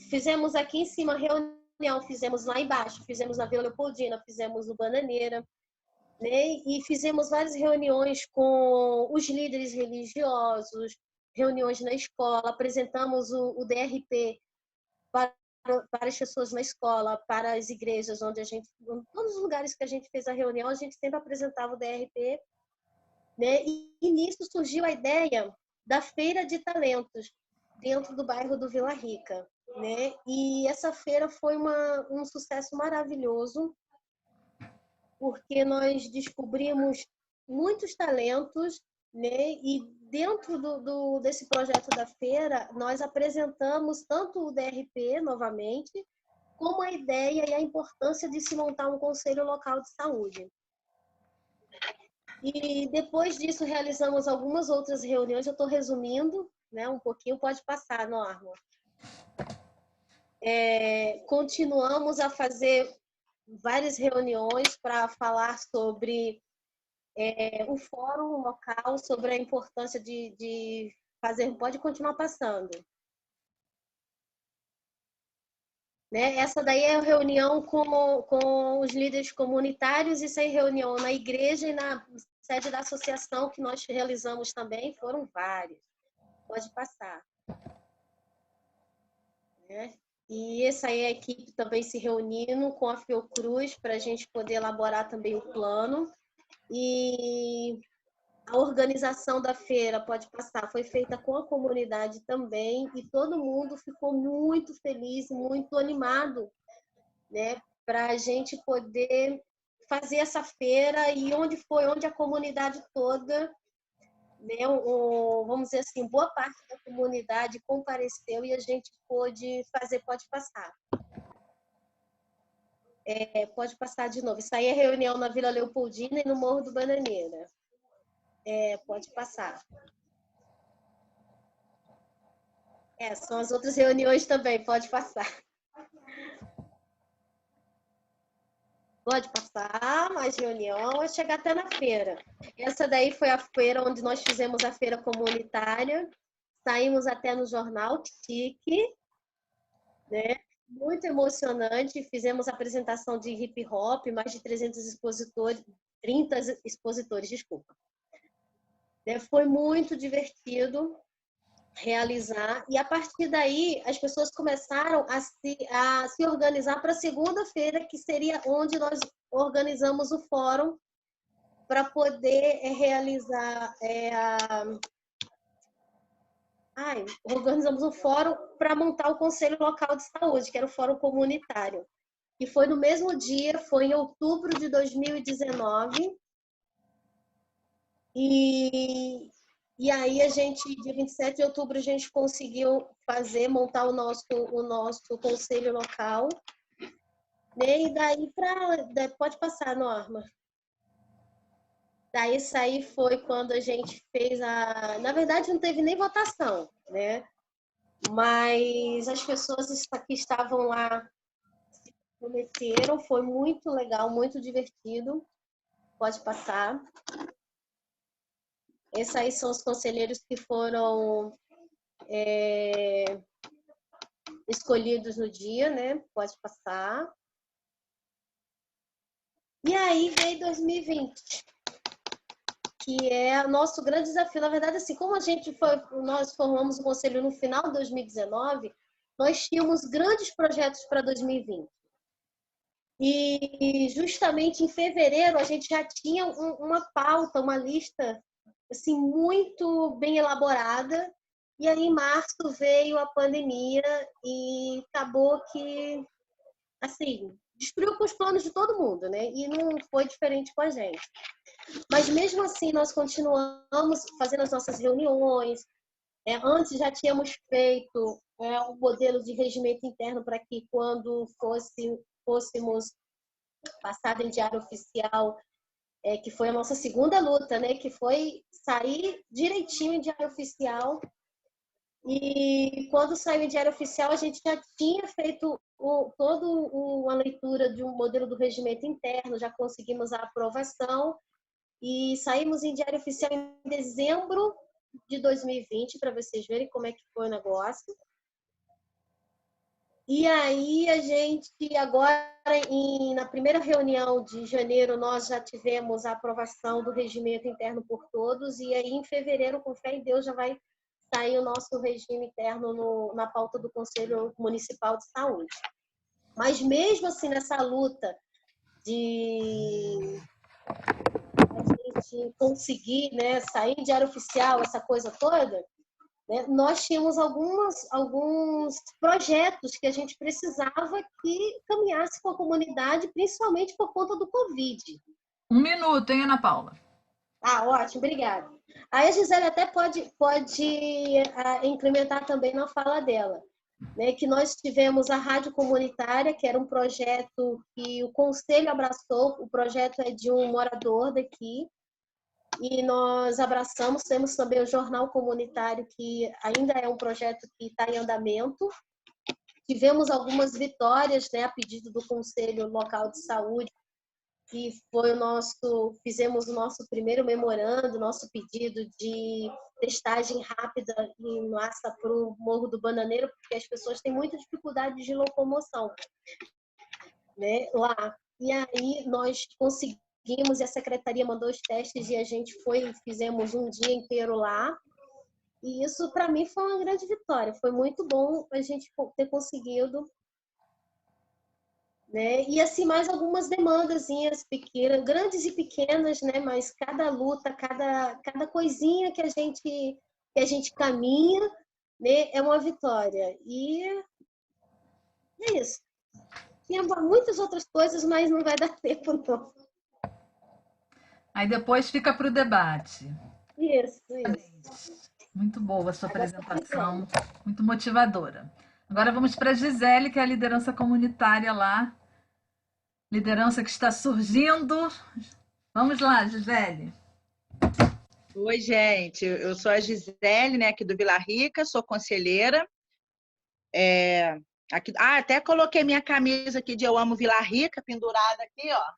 Fizemos aqui em cima reunião, fizemos lá embaixo, fizemos na Vila Leopoldina, fizemos no Bananeira, né? E fizemos várias reuniões com os líderes religiosos, reuniões na escola, apresentamos o DRP para as pessoas na escola, para as igrejas, onde em todos os lugares que a gente fez a reunião, a gente sempre apresentava o DRP, né? E nisso surgiu a ideia da Feira de Talentos, dentro do bairro do Vila Rica, né? E essa feira foi um sucesso maravilhoso, porque nós descobrimos muitos talentos, né? E dentro desse projeto da feira, nós apresentamos tanto o DRP, novamente, como a ideia e a importância de se montar um conselho local de saúde. E depois disso, realizamos algumas outras reuniões. Eu estou resumindo, né, um pouquinho, pode passar, Norma. Continuamos a fazer várias reuniões para falar sobre o fórum local, sobre a importância de fazer... Pode continuar passando. Né? Essa daí é a reunião com os líderes comunitários, isso é reunião na igreja e na sede da associação que nós realizamos também, foram várias. Pode passar. Né? E essa aí é a equipe também se reunindo com a Fiocruz para a gente poder elaborar também o plano. E a organização da feira, pode passar, foi feita com a comunidade também e todo mundo ficou muito feliz, muito animado, né, para a gente poder fazer essa feira e onde a comunidade toda, né, vamos dizer assim, boa parte da comunidade compareceu e a gente pôde fazer, pode passar. Pode passar de novo. Isso aí é reunião na Vila Leopoldina e no Morro do Bananeira. Pode passar. São as outras reuniões também, pode passar. Pode passar, mais reunião, vai chegar até na feira. Essa daí foi a feira onde nós fizemos a feira comunitária. Saímos até no jornal TIC, né? Muito emocionante. Fizemos apresentação de hip hop, mais de 30 expositores, desculpa. Foi muito divertido realizar. E a partir daí, as pessoas começaram a se organizar para a segunda-feira, que seria onde nós organizamos o fórum para poder realizar organizamos um fórum para montar o Conselho Local de Saúde, que era o fórum comunitário. E foi no mesmo dia, foi em outubro de 2019. E E aí a gente, dia 27 de outubro, a gente conseguiu montar o nosso conselho local. E daí pode passar, Norma. Daí isso aí foi quando a gente fez na verdade não teve nem votação, né? Mas as pessoas que estavam lá se comprometeram, foi muito legal, muito divertido. Pode passar. Esses aí são os conselheiros que foram escolhidos no dia, né? Pode passar. E aí veio 2020, que é o nosso grande desafio. Na verdade, assim, como nós formamos o conselho no final de 2019, nós tínhamos grandes projetos para 2020. E justamente em fevereiro a gente já tinha uma pauta, uma lista assim muito bem elaborada. E aí em março veio a pandemia e acabou que assim destruiu com os planos de todo mundo, né? E não foi diferente com a gente. Mas mesmo assim nós continuamos fazendo as nossas reuniões. Antes já tínhamos feito um modelo de regimento interno para que quando fôssemos passado em diário oficial, que foi a nossa segunda luta, né? Que foi sair direitinho em diário oficial. E quando saiu em diário oficial, a gente já tinha feito toda a leitura de um modelo do regimento interno, já conseguimos a aprovação e saímos em diário oficial em dezembro de 2020, para vocês verem como é que foi o negócio. E aí a gente agora, na primeira reunião de janeiro, nós já tivemos a aprovação do regimento interno por todos, e aí em fevereiro, com fé em Deus, já vai sair o nosso regime interno na pauta do Conselho Municipal de Saúde. Mas mesmo assim, nessa luta de a gente conseguir, né, sair em diário oficial, essa coisa toda, né, nós tínhamos alguns projetos que a gente precisava que caminhasse com a comunidade, principalmente por conta do Covid. 1 minuto, hein, Ana Paula? Ótimo, obrigada. Aí a Gisele até pode incrementar também na fala dela, né, que nós tivemos a Rádio Comunitária, que era um projeto que o Conselho abraçou. O projeto é de um morador daqui, e nós abraçamos. Temos também o Jornal Comunitário, que ainda é um projeto que está em andamento. Tivemos algumas vitórias, né, a pedido do Conselho Local de Saúde, que foi fizemos o nosso primeiro memorando, nosso pedido de testagem rápida em massa para o Morro do Bananeiro, porque as pessoas têm muita dificuldade de locomoção, né, lá. E aí nós conseguimos, e a secretaria mandou os testes, e a gente fizemos um dia inteiro lá. E isso, para mim, foi uma grande vitória. Foi muito bom a gente ter conseguido, né? E assim, mais algumas demandazinhas pequenas, grandes e pequenas, né? Mas cada luta, cada coisinha que a gente caminha, né, é uma vitória. E é isso. Tinha muitas outras coisas, mas não vai dar tempo, não. Aí depois fica para o debate. Isso. Muito boa a sua apresentação, muito motivadora. Agora vamos para a Gisele, que é a liderança comunitária lá. Liderança que está surgindo. Vamos lá, Gisele. Oi, gente. Eu sou a Gisele, né, aqui do Vila Rica, sou conselheira. Até coloquei minha camisa aqui de Eu Amo Vila Rica, pendurada aqui, ó.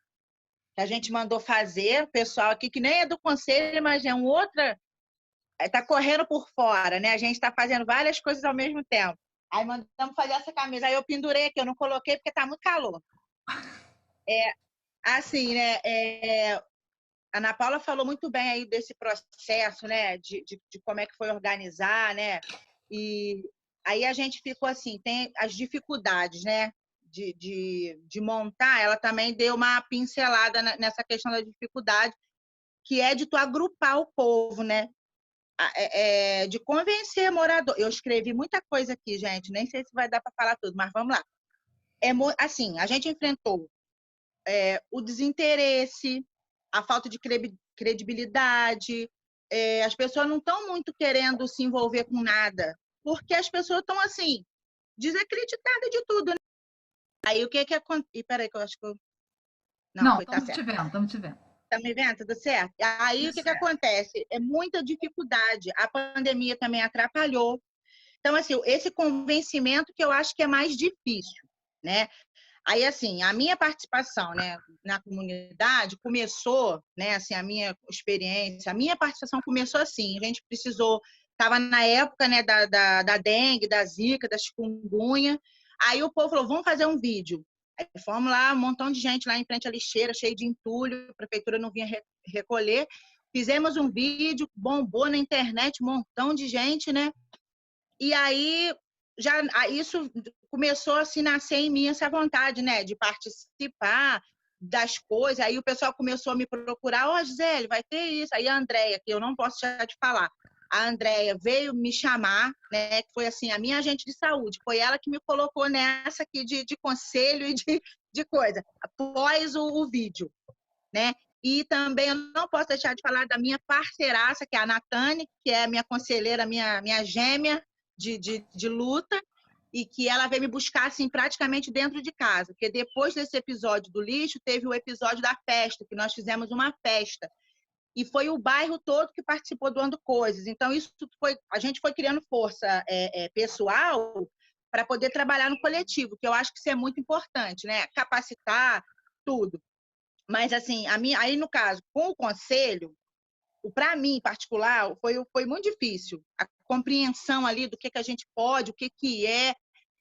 Que a gente mandou fazer, o pessoal aqui, que nem é do conselho, mas é um outra... Está correndo por fora, né? A gente está fazendo várias coisas ao mesmo tempo. Aí mandamos fazer essa camisa. Aí eu pendurei aqui, eu não coloquei porque está muito calor. Assim, né? A Ana Paula falou muito bem aí desse processo, né? De como é que foi organizar, né? E aí a gente ficou assim, tem as dificuldades, né? De montar. Ela também deu uma pincelada nessa questão da dificuldade, que é de tu agrupar o povo, né? De convencer morador. Eu escrevi muita coisa aqui, gente, nem sei se vai dar para falar tudo, mas vamos lá. Assim, a gente enfrentou o desinteresse, a falta de credibilidade, as pessoas não estão muito querendo se envolver com nada, porque as pessoas estão, assim, desacreditadas de tudo, né? Aí o que que acontece? E peraí, que eu acho que eu... Não, tá estamos certo. te vendo, estamos te vendo. Tá me vendo? Tudo certo? Aí o que que acontece? É muita dificuldade. A pandemia também atrapalhou. Então, assim, esse convencimento que eu acho que é mais difícil, né? Aí, assim, a minha participação, né, na comunidade começou, né, assim, a minha experiência, a minha participação começou assim, a gente precisou, estava na época, né, da dengue, da zika, da chikungunya, aí o povo falou, vamos fazer um vídeo. Aí fomos lá, um montão de gente lá em frente à lixeira, cheio de entulho, a prefeitura não vinha recolher, fizemos um vídeo, bombou na internet, um montão de gente, né, e aí isso começou a se nascer em mim essa vontade, né, de participar das coisas. Aí o pessoal começou a me procurar, ó, Gisele, vai ter isso. Aí a Andréia, que eu não posso deixar de falar, a Andréia veio me chamar, né, que foi assim, a minha agente de saúde, foi ela que me colocou nessa aqui de conselho e de coisa, após o vídeo, né? E também eu não posso deixar de falar da minha parceiraça, que é a Natane, que é a minha conselheira, minha gêmea de luta, e que ela veio me buscar assim, praticamente dentro de casa. Porque depois desse episódio do lixo, teve o episódio da festa, que nós fizemos uma festa. E foi o bairro todo que participou doando coisas. Então, a gente foi criando força pessoal para poder trabalhar no coletivo, que eu acho que isso é muito importante, né? Capacitar, tudo. Mas, assim, aí, no caso, com o conselho, para mim, em particular, foi muito difícil. A compreensão ali do que a gente pode, o que é.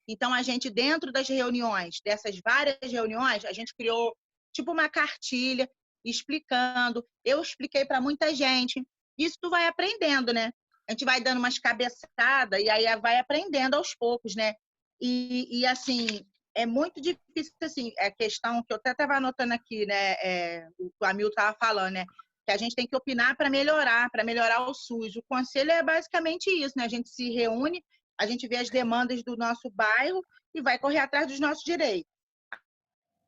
Então, a gente, dentro das reuniões, dessas várias reuniões, a gente criou tipo uma cartilha explicando. Eu expliquei para muita gente. Isso tu vai aprendendo, né? A gente vai dando umas cabeçadas e aí vai aprendendo aos poucos, né? E assim, é muito difícil, assim, a questão que eu até estava anotando aqui, né? O Hamilton estava falando, né? Que a gente tem que opinar para melhorar o SUS. O conselho é basicamente isso, né? A gente se reúne, a gente vê as demandas do nosso bairro e vai correr atrás dos nossos direitos.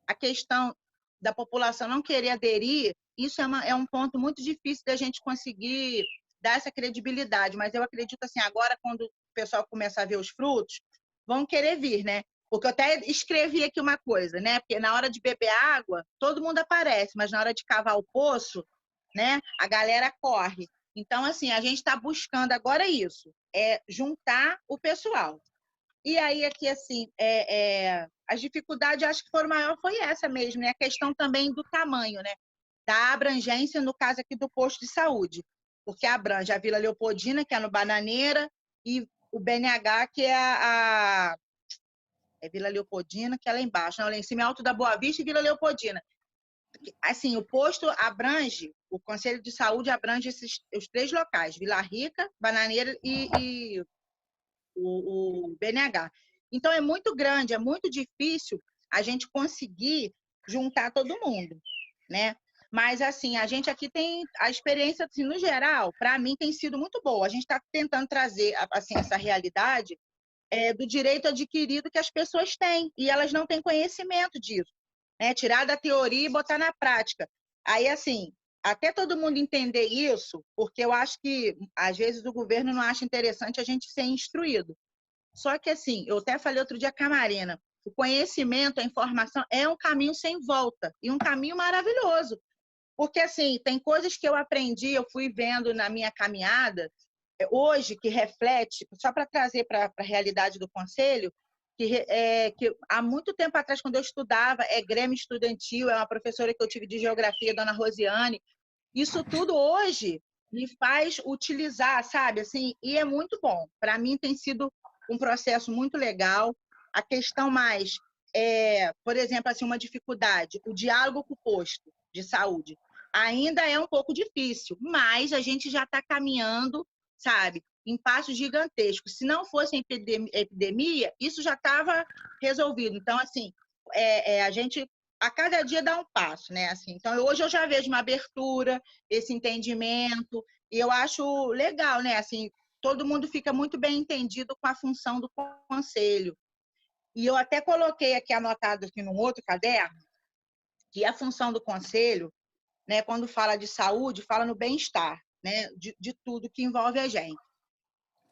A questão da população não querer aderir, isso é um ponto muito difícil da gente conseguir dar essa credibilidade, mas eu acredito assim, agora quando o pessoal começar a ver os frutos, vão querer vir, né? Porque eu até escrevi aqui uma coisa, né? Porque na hora de beber água, todo mundo aparece, mas na hora de cavar o poço, né? A galera corre. Então, assim, a gente está buscando agora isso, juntar o pessoal. E aí, aqui, assim, as dificuldades, acho que foram maior foi essa mesmo, né? A questão também do tamanho, né? Da abrangência, no caso aqui do posto de saúde, porque abrange a Vila Leopoldina, que é no Bananeira, e o BNH, que é Vila Leopoldina, que é lá embaixo, não, lá em cima é Alto da Boa Vista e Vila Leopoldina. Assim, o posto abrange, o Conselho de Saúde abrange os 3 locais, Vila Rica, Bananeira e o BNH. Então, é muito grande, é muito difícil a gente conseguir juntar todo mundo, né? Mas, assim, a gente aqui tem a experiência, assim, no geral, para mim, tem sido muito boa. A gente está tentando trazer, assim, essa realidade do direito adquirido que as pessoas têm, e elas não têm conhecimento disso, né? Tirar da teoria e botar na prática. Aí, assim, até todo mundo entender isso, porque eu acho que, às vezes, o governo não acha interessante a gente ser instruído. Só que, assim, eu até falei outro dia com a Marina, o conhecimento, a informação é um caminho sem volta, e um caminho maravilhoso. Porque, assim, tem coisas que eu aprendi, eu fui vendo na minha caminhada, hoje, que reflete, só para trazer para a realidade do Conselho, que há muito tempo atrás, quando eu estudava, Grêmio Estudantil, é uma professora que eu tive de Geografia, Dona Rosiane, isso tudo hoje me faz utilizar, sabe? Assim, e é muito bom. Para mim tem sido um processo muito legal. A questão mais, por exemplo, assim, uma dificuldade, o diálogo com o posto de saúde. Ainda é um pouco difícil, mas a gente já está caminhando, sabe, em passos gigantescos. Se não fosse epidemia, isso já estava resolvido. Então, assim, a gente a cada dia dá um passo, né? Assim, então, hoje eu já vejo uma abertura, esse entendimento, e eu acho legal, né? Assim, todo mundo fica muito bem entendido com a função do conselho. E eu até coloquei aqui anotado aqui num outro caderno que a função do conselho, né, quando fala de saúde, fala no bem-estar, né, de tudo que envolve a gente.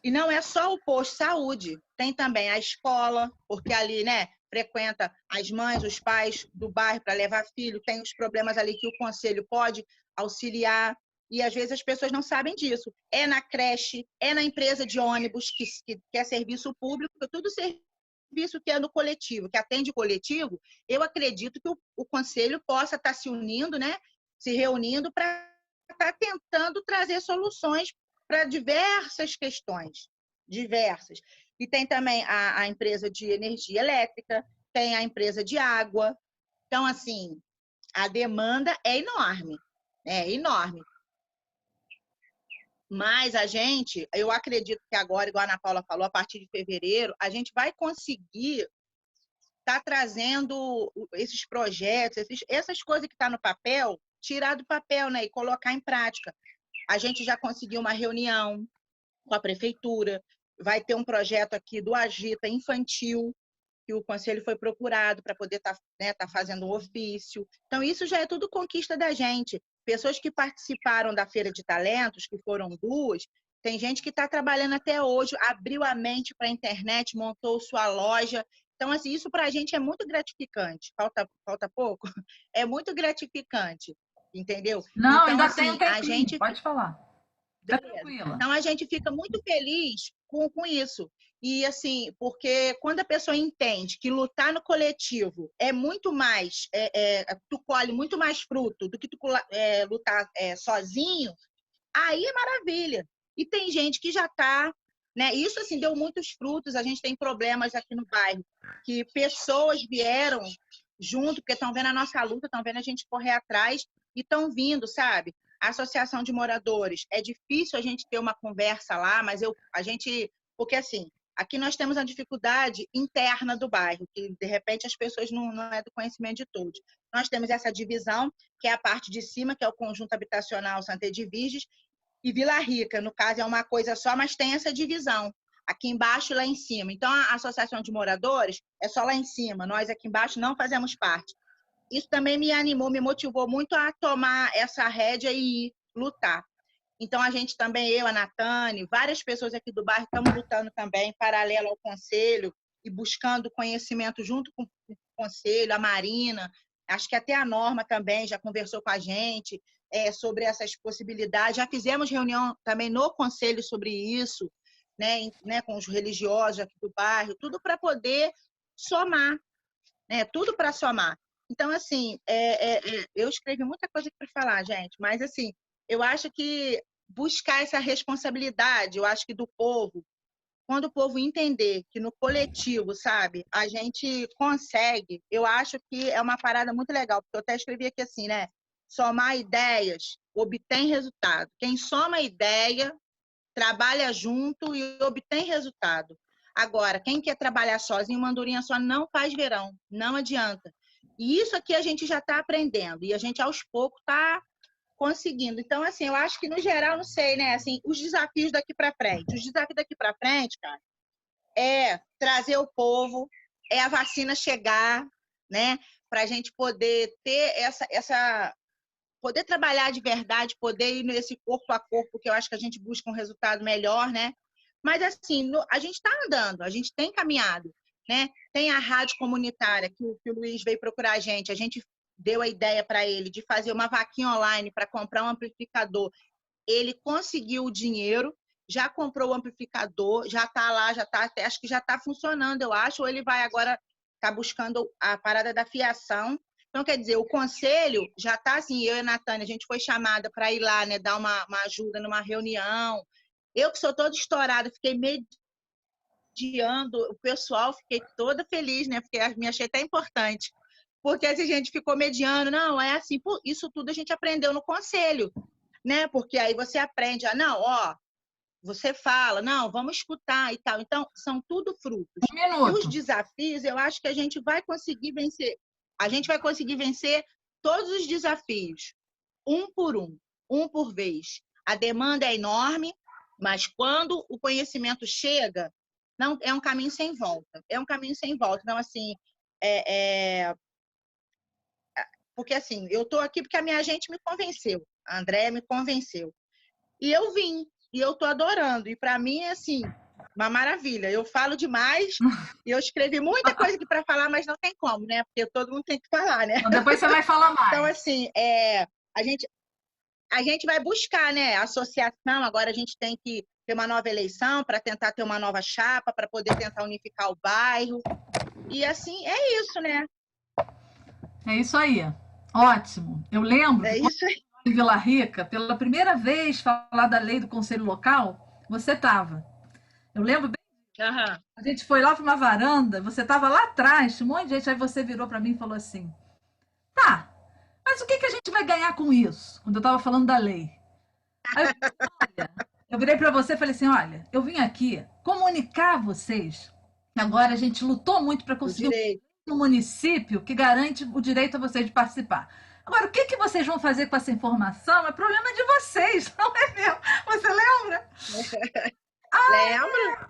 E não é só o posto de saúde, tem também a escola, porque ali, né, frequenta as mães, os pais do bairro para levar filho, tem os problemas ali que o conselho pode auxiliar, e às vezes as pessoas não sabem disso. É na creche, é na empresa de ônibus, que é serviço público, tudo serviço que é no coletivo, que atende o coletivo. Eu acredito que o conselho possa estar se unindo, né, se reunindo para estar tentando trazer soluções para diversas questões, diversas. E tem também a empresa de energia elétrica, tem a empresa de água. Então, assim, a demanda é enorme, é enorme. Mas a gente, eu acredito que agora, igual a Ana Paula falou, a partir de fevereiro, a gente vai conseguir estar trazendo esses projetos, essas coisas que estão no papel, tirar do papel, né, e colocar em prática. A gente já conseguiu uma reunião com a prefeitura, vai ter um projeto aqui do Agita Infantil, que o conselho foi procurado para poder estar tá fazendo um ofício. Então, isso já é tudo conquista da gente. Pessoas que participaram da Feira de Talentos, que foram 2, tem gente que está trabalhando até hoje, abriu a mente para a internet, montou sua loja. Então, assim, isso para a gente é muito gratificante. Falta pouco? É muito gratificante, entendeu? Não, então, ainda assim, tem um a tempinho, gente... pode falar. Fica Beleza. tranquila. Então, a gente fica muito feliz com isso. E, assim, porque quando a pessoa entende que lutar no coletivo é muito mais, tu colhe muito mais fruto do que tu lutar sozinho, aí é maravilha. E tem gente que já está, né? Isso, assim, deu muitos frutos. A gente tem problemas aqui no bairro, que pessoas vieram junto, porque estão vendo a nossa luta, estão vendo a gente correr atrás e estão vindo, sabe? A associação de moradores, é difícil a gente ter uma conversa lá, mas porque assim, aqui nós temos a dificuldade interna do bairro, que de repente as pessoas não é do conhecimento de todos. Nós temos essa divisão, que é a parte de cima, que é o conjunto habitacional Santa Edviges, e Vila Rica, no caso é uma coisa só, mas tem essa divisão, aqui embaixo e lá em cima. Então, a associação de moradores é só lá em cima, nós aqui embaixo não fazemos parte. Isso também me animou, me motivou muito a tomar essa rédea e ir lutar. Então, a gente também, eu, a Natane, várias pessoas aqui do bairro estamos lutando também, paralelo ao conselho, e buscando conhecimento junto com o conselho, a Marina, acho que até a Norma também já conversou com a gente sobre essas possibilidades. Já fizemos reunião também no conselho sobre isso, né, com os religiosos aqui do bairro, tudo para poder somar, né, tudo para somar. Então, assim, eu escrevi muita coisa para falar, gente, mas, assim, eu acho que buscar essa responsabilidade, eu acho que do povo, quando o povo entender que no coletivo, sabe, a gente consegue, eu acho que é uma parada muito legal, porque eu até escrevi aqui assim, né? Somar ideias obtém resultado. Quem soma ideia, trabalha junto e obtém resultado. Agora, quem quer trabalhar sozinho, uma andorinha só não faz verão, não adianta. E isso aqui a gente já está aprendendo, e a gente aos poucos está conseguindo. Então, assim, eu acho que no geral, não sei, né? Assim, os desafios daqui para frente. Os desafios daqui para frente, cara, é trazer o povo, é a vacina chegar, né? Para a gente poder ter poder trabalhar de verdade, poder ir nesse corpo a corpo, que eu acho que a gente busca um resultado melhor, né? Mas, assim, a gente está andando, a gente tem caminhado, né? Tem a rádio comunitária, que o Luiz veio procurar a gente deu a ideia para ele de fazer uma vaquinha online para comprar um amplificador. Ele conseguiu o dinheiro, já comprou o amplificador, já está lá, acho que já está funcionando, eu acho, ou ele vai agora estar buscando a parada da fiação. Então, quer dizer, o conselho já está assim, eu e a Natânia, a gente foi chamada para ir lá, né, dar uma ajuda numa reunião. Eu, que sou toda estourada, fiquei mediando o pessoal, fiquei toda feliz, né, porque me achei até importante. Porque a gente ficou mediando, não, é assim, isso tudo a gente aprendeu no conselho, né? Porque aí você aprende, não, ó, você fala, não, vamos escutar e tal. Então, são tudo frutos. E os desafios, eu acho que a gente vai conseguir vencer. A gente vai conseguir vencer todos os desafios, um por vez. A demanda é enorme, mas quando o conhecimento chega, não é um caminho sem volta. É um caminho sem volta. Então, assim, porque, assim, eu estou aqui porque a minha gente me convenceu. A Andréia me convenceu. E eu vim, e eu tô adorando. E para mim é assim, uma maravilha. Eu falo demais, e eu escrevi muita coisa aqui para falar, mas não tem como, né? Porque todo mundo tem que falar, né? Então, depois você vai falar mais. Então, assim, a gente vai buscar, né? Associação, agora a gente tem que ter uma nova eleição para tentar ter uma nova chapa, para poder tentar unificar o bairro. E assim, é isso, né? É isso aí. Ótimo. Eu lembro É que isso aí. em Vila Rica, pela primeira vez falar da lei do Conselho Local, você estava. Eu lembro bem. Aham. A gente foi lá para uma varanda, você estava lá atrás, tinha um monte de gente, aí você virou para mim e falou assim: tá, mas o que que a gente vai ganhar com isso? Quando eu estava falando da lei. Aí eu virei para você e falei assim: olha, eu vim aqui comunicar a vocês que agora a gente lutou muito para O conseguir direito. no município que garante o direito a vocês de participar. Agora, o que que vocês vão fazer com essa informação é problema de vocês, não é meu. Você lembra? Lembra?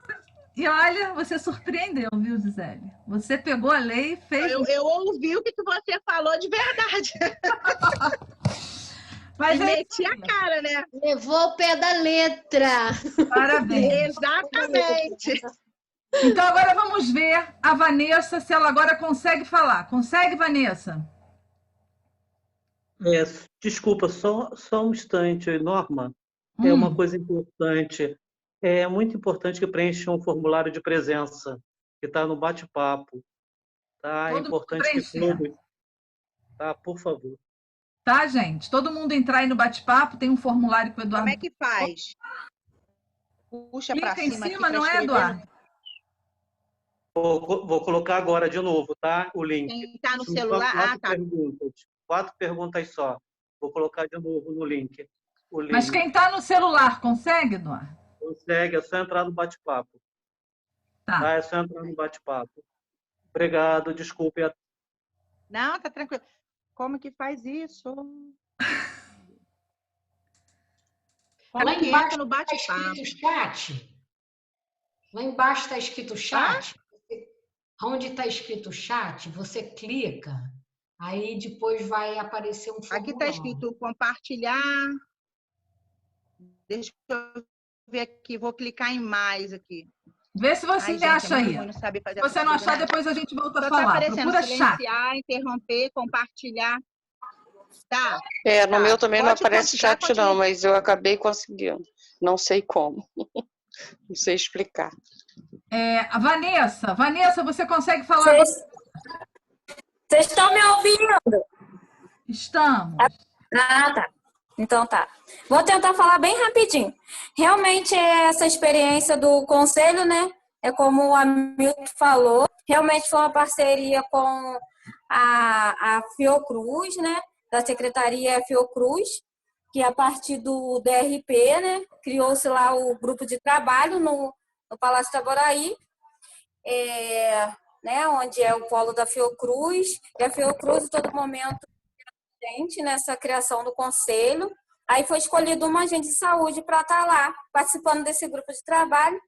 E olha, você surpreendeu, viu, Gisele? Você pegou a lei e fez. Eu ouvi o que você falou de verdade. Mas E é meti a cara, né? Levou ao pé da letra. Parabéns. Exatamente. Então agora vamos ver a Vanessa, se ela agora consegue falar. Consegue, Vanessa? Desculpa, só um instante, Norma. É uma coisa importante. É muito importante que preencha um formulário de presença, que está no bate-papo. Tá? É Todo mundo importante que preencher. todos. Tá, por favor. Tá, gente? Todo mundo entrar aí no bate-papo, tem um formulário que o Eduardo. Como é que faz? Puxa para Clica em cima cima, aqui não para é, escrever. Eduardo? Vou colocar agora de novo, tá? O link. Quem está no São celular? quatro Tá. perguntas. 4 perguntas só. Vou colocar de novo no link. O link. Mas quem está no celular, consegue, Eduardo? Consegue, é só entrar no bate-papo. Tá. É só entrar no bate-papo. Obrigado, desculpe. Não, tá tranquilo. Como que faz isso? Como Lá que embaixo entra no está bate-papo? escrito chat. Lá embaixo está escrito chat. Onde está escrito chat, você clica, aí depois vai aparecer um formulário. Aqui está escrito compartilhar. Deixa eu ver aqui, vou clicar em mais aqui. Vê se você Ai, gente, acha é muito aí. ruim não saber fazer Se você essas não coisas, achar, né? depois a gente volta a Só tá falar. aparecendo Procura chat. silenciar, interromper, compartilhar. Tá. No meu também não Pode aparece continuar, chat não, mas eu acabei conseguindo. Não sei como. Não sei explicar. A Vanessa, você consegue falar? Vocês estão me ouvindo? Estamos. Ah, tá. Então tá. Vou tentar falar bem rapidinho. Realmente, essa experiência do conselho, né? É como o Hamilton falou, realmente foi uma parceria com a Fiocruz, né? Da Secretaria Fiocruz, que a partir do DRP, né? Criou-se lá o grupo de trabalho no Palácio Itaboraí, né? Onde é o polo da Fiocruz. E a Fiocruz, em todo momento, nessa criação do conselho. Aí foi escolhido uma agente de saúde para estar lá, participando desse grupo de trabalho.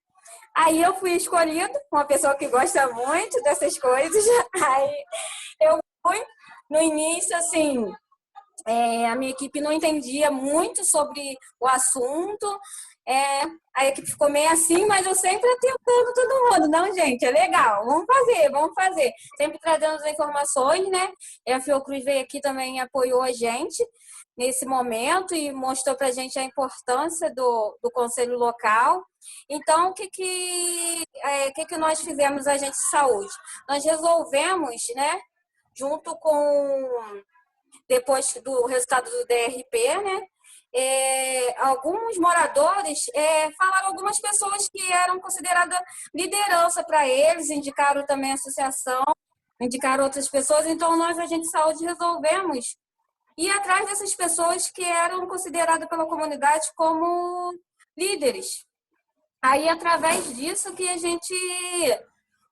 Aí eu fui escolhida, uma pessoa que gosta muito dessas coisas. Aí eu fui, no início, assim, a minha equipe não entendia muito sobre o assunto. A equipe ficou meio assim, mas eu sempre tentando todo mundo. Não, gente, é legal, vamos fazer. Sempre trazendo as informações, né? E a Fiocruz veio aqui também e apoiou a gente nesse momento e mostrou pra gente a importância do conselho local. Então, o que nós fizemos, a gente de saúde? Nós resolvemos, né, junto com, depois do resultado do DRP, né, alguns moradores falaram algumas pessoas que eram consideradas liderança para eles, indicaram também a associação, indicaram outras pessoas. Então, nós, agente de saúde, resolvemos ir atrás dessas pessoas que eram consideradas pela comunidade como líderes. Aí, através disso, que a gente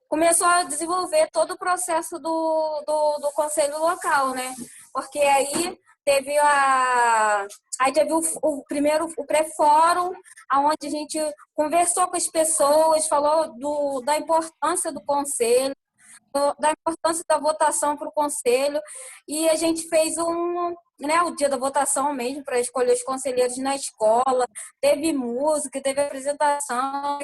começou a desenvolver todo o processo do conselho local, né? Porque aí teve o pré-fórum, onde a gente conversou com as pessoas, falou da importância do conselho, da importância da votação para o conselho, e a gente fez né, o dia da votação mesmo, para escolher os conselheiros na escola. Teve música, teve apresentação,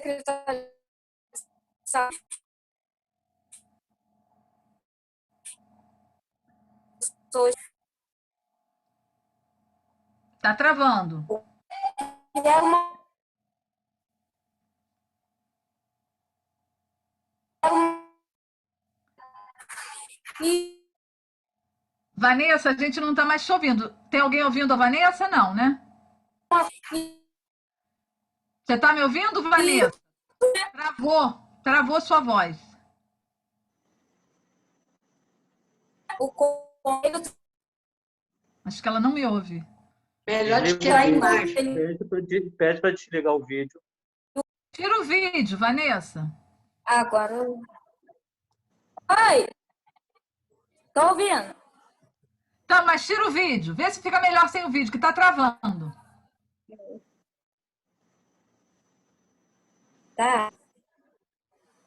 Tá travando. Era uma E Vanessa, a gente não está mais te ouvindo. Tem alguém ouvindo a Vanessa? Não, né? Você está me ouvindo, Vanessa? Travou sua voz. Acho que ela não me ouve. Melhor tirar a imagem. Pede para desligar o vídeo. Tira o vídeo, Vanessa. Agora. Oi! Tô ouvindo? Tá, mas tira o vídeo. Vê se fica melhor sem o vídeo, que tá travando. Tá.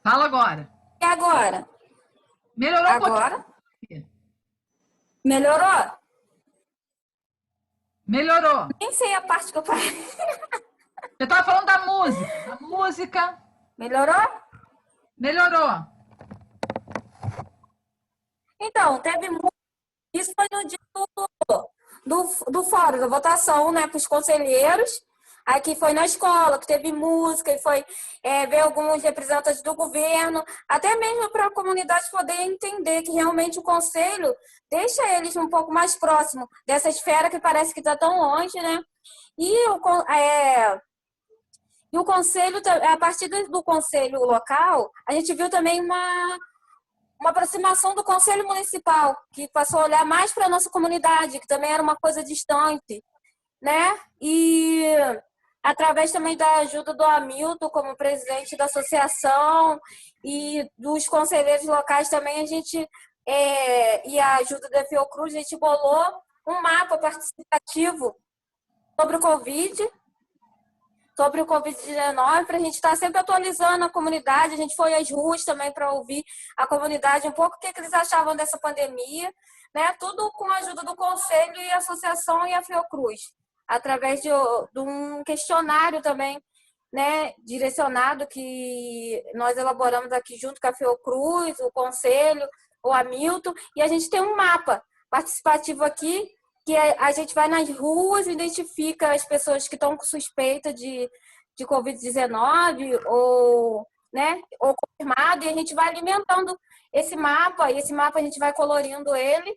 Fala agora. E agora? Melhorou agora? Um pouquinho. Melhorou? Melhorou. Nem sei a parte que eu falei. Você estava falando da música. A música. Melhorou? Melhorou. Então, teve música. Isso foi no dia do fórum, da votação, né, para os conselheiros. Aqui foi na escola, que teve música, e foi ver alguns representantes do governo, até mesmo para a comunidade poder entender que realmente o conselho deixa eles um pouco mais próximo dessa esfera que parece que está tão longe, né? E o conselho, a partir do conselho local, a gente viu também uma aproximação do conselho municipal, que passou a olhar mais para a nossa comunidade, que também era uma coisa distante, né? E através também da ajuda do Hamilton, como presidente da associação, e dos conselheiros locais também, a gente, e a ajuda da Fiocruz, a gente bolou um mapa participativo sobre o Covid-19, para a gente estar sempre atualizando a comunidade. A gente foi às ruas também para ouvir a comunidade um pouco o que eles achavam dessa pandemia, né? Tudo com a ajuda do Conselho e a Associação e a Fiocruz, através de um questionário também, né, direcionado, que nós elaboramos aqui junto com a Fiocruz, o Conselho, o Hamilton, e a gente tem um mapa participativo aqui, que a gente vai nas ruas, identifica as pessoas que estão com suspeita de Covid-19 ou confirmado, e a gente vai alimentando esse mapa, e esse mapa a gente vai colorindo ele,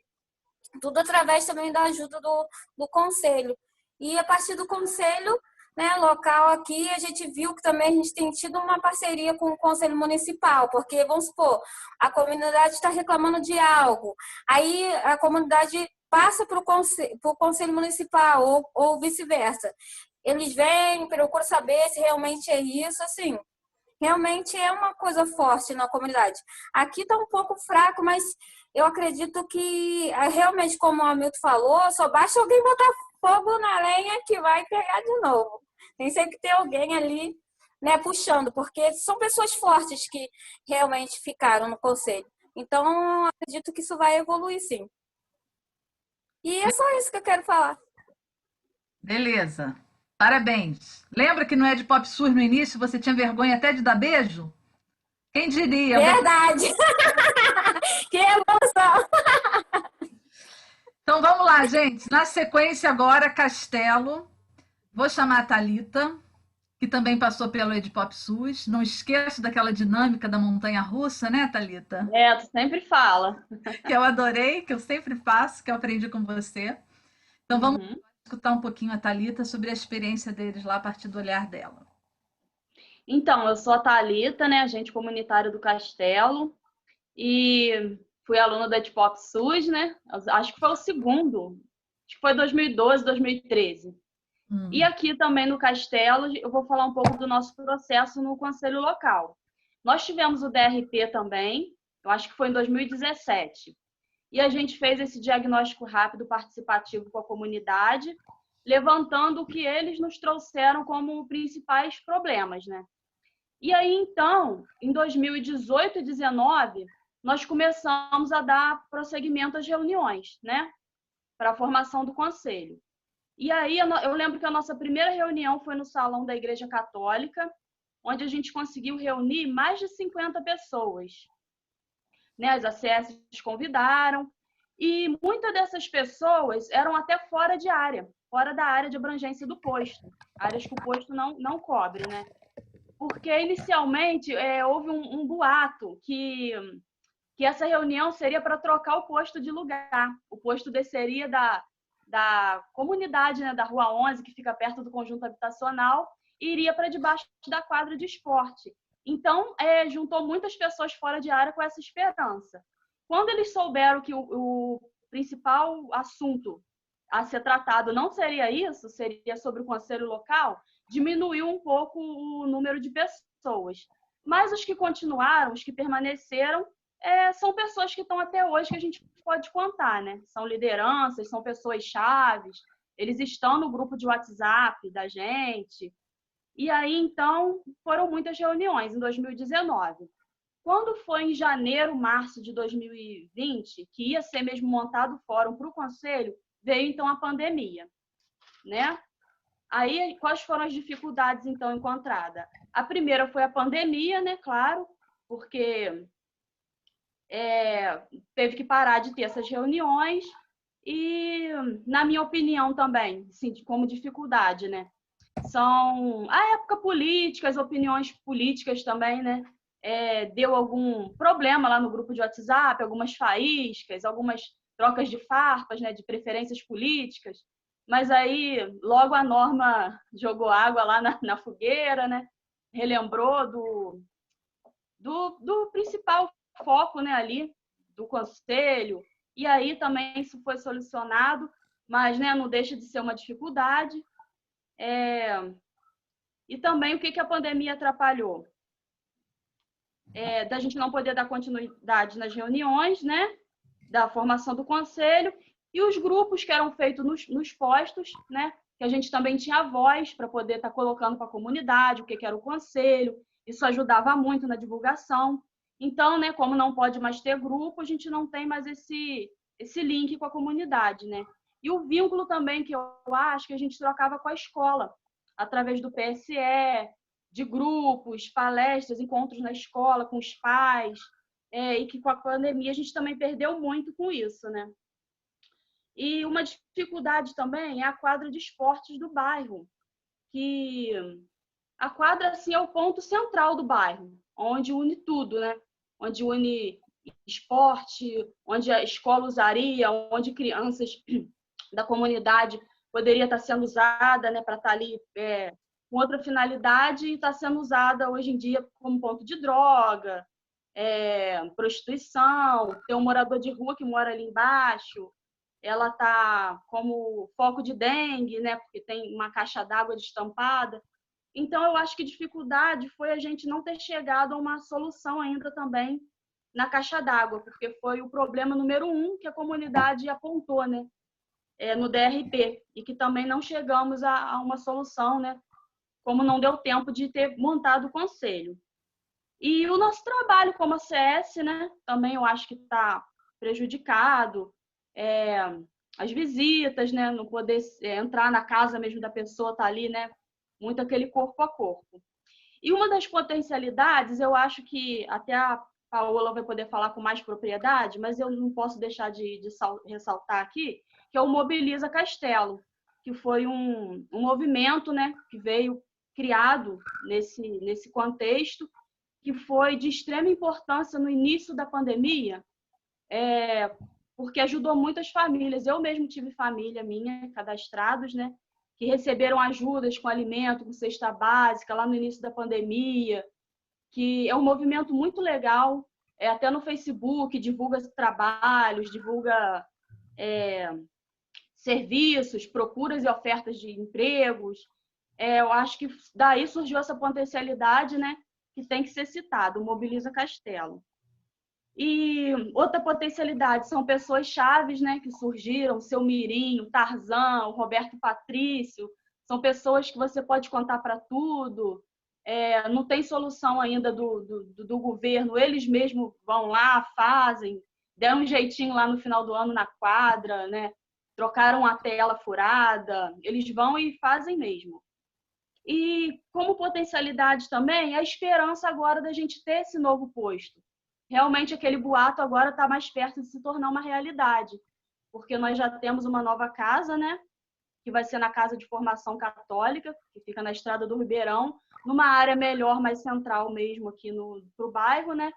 tudo através também da ajuda do Conselho. E a partir do Conselho, né, local aqui, a gente viu que também a gente tem tido uma parceria com o Conselho Municipal, porque, vamos supor, a comunidade está reclamando de algo, aí a comunidade passa para o Conselho Municipal ou vice-versa. Eles vêm, procuram saber se realmente é isso, assim, realmente é uma coisa forte na comunidade. Aqui está um pouco fraco, mas eu acredito que, realmente, como o Hamilton falou, só basta alguém botar fogo na lenha que vai pegar de novo. Tem sempre que ter alguém ali, né, puxando, porque são pessoas fortes que realmente ficaram no conselho. Então, acredito que isso vai evoluir, sim. E é só isso que eu quero falar. Beleza. Parabéns. Lembra que no Ed Pop Sur, no início, você tinha vergonha até de dar beijo? Quem diria? Verdade. Que emoção. Então, vamos lá, gente. Na sequência, agora, Castelo. Vou chamar a Thalita, que também passou pelo Ed Pop SUS. Não esqueço daquela dinâmica da montanha-russa, né, Thalita? Tu sempre fala. Que eu adorei, que eu sempre faço, que eu aprendi com você. Então, vamos escutar um pouquinho a Thalita sobre a experiência deles lá, a partir do olhar dela. Então, eu sou a Thalita, né, agente comunitário do Castelo, e fui aluna do Ed Pop SUS, né? Acho que foi o segundo. Acho que foi 2012, 2013. E aqui também no Castelo, eu vou falar um pouco do nosso processo no Conselho Local. Nós tivemos o DRP também, eu acho que foi em 2017. E a gente fez esse diagnóstico rápido participativo com a comunidade, levantando o que eles nos trouxeram como principais problemas, né? E aí, então, em 2018 e 2019, nós começamos a dar prosseguimento às reuniões, né? para a formação do conselho. E aí eu lembro que a nossa primeira reunião foi no salão da Igreja Católica, onde a gente conseguiu reunir mais de 50 pessoas. Né? As ACS convidaram, e muitas dessas pessoas eram até fora da área de abrangência do posto, áreas que o posto não cobre, né? Porque inicialmente houve um boato que essa reunião seria para trocar o posto de lugar. O posto desceria da comunidade, né, da Rua 11, que fica perto do conjunto habitacional, e iria para debaixo da quadra de esporte. Então, juntou muitas pessoas fora de área com essa esperança. Quando eles souberam que o principal assunto a ser tratado não seria isso, seria sobre o conselho local, diminuiu um pouco o número de pessoas. Mas os que continuaram, os que permaneceram, são pessoas que estão até hoje que a gente pode contar, né? São lideranças, são pessoas chaves, eles estão no grupo de WhatsApp da gente. E aí, então, foram muitas reuniões em 2019. Quando foi em janeiro, março de 2020, que ia ser mesmo montado o fórum para o conselho, veio então a pandemia, né? Aí, quais foram as dificuldades então encontradas? A primeira foi a pandemia, né? Claro, porque teve que parar de ter essas reuniões e, na minha opinião também, assim, como dificuldade, né? São a época política, as opiniões políticas também, né? Deu algum problema lá no grupo de WhatsApp, algumas faíscas, algumas trocas de farpas, né? De preferências políticas. Mas aí, logo a Norma jogou água lá na fogueira, né? Relembrou do principal foco, né, ali, do conselho. E aí também isso foi solucionado, mas, né, não deixa de ser uma dificuldade. E também o que a pandemia atrapalhou? Da gente não poder dar continuidade nas reuniões, né, da formação do conselho, e os grupos que eram feitos nos postos, né, que a gente também tinha voz para poder estar colocando para a comunidade o que era o conselho. Isso ajudava muito na divulgação. Então, né, como não pode mais ter grupo, a gente não tem mais esse link com a comunidade, né? E o vínculo também que eu acho que a gente trocava com a escola, através do PSE, de grupos, palestras, encontros na escola com os pais, e que com a pandemia a gente também perdeu muito com isso, né? E uma dificuldade também é a quadra de esportes do bairro, que a quadra assim, é o ponto central do bairro, onde une tudo, né? Onde une esporte, onde a escola usaria, onde crianças da comunidade poderia estar sendo usada, né, para estar ali com outra finalidade, e está sendo usada hoje em dia como ponto de droga, prostituição. Tem um morador de rua que mora ali embaixo, ela está como foco de dengue, né, porque tem uma caixa d'água destampada. Então, eu acho que a dificuldade foi a gente não ter chegado a uma solução ainda também na caixa d'água, porque foi o problema número 1 que a comunidade apontou, né, no DRP, e que também não chegamos a uma solução, né, como não deu tempo de ter montado o conselho. E o nosso trabalho como ACS, né, também eu acho que está prejudicado, as visitas, né, não poder entrar na casa mesmo da pessoa, tá ali, né, muito aquele corpo a corpo. E uma das potencialidades, eu acho que até a Paola vai poder falar com mais propriedade, mas eu não posso deixar de ressaltar aqui, que é o Mobiliza Castelo, que foi um movimento, né, que veio criado nesse contexto, que foi de extrema importância no início da pandemia, porque ajudou muitas famílias. Eu mesmo tive família minha, cadastrados, né, que receberam ajudas com alimento, com cesta básica, lá no início da pandemia, que é um movimento muito legal, até no Facebook, divulga trabalhos, divulga serviços, procuras e ofertas de empregos. Eu acho que daí surgiu essa potencialidade, né, que tem que ser citado, o Mobiliza Castelo. E outra potencialidade são pessoas chaves, né, que surgiram, o Seu Mirim, o Tarzan, o Roberto Patrício, são pessoas que você pode contar para tudo. Não tem solução ainda do governo, eles mesmos vão lá, fazem, dão um jeitinho lá no final do ano na quadra, né? trocaram a tela furada, eles vão e fazem mesmo. E como potencialidade também, a esperança agora da gente ter esse novo posto. Realmente aquele boato agora está mais perto de se tornar uma realidade, porque nós já temos uma nova casa, né? Que vai ser na Casa de Formação Católica, que fica na Estrada do Ribeirão, numa área melhor, mais central mesmo aqui pro bairro, né?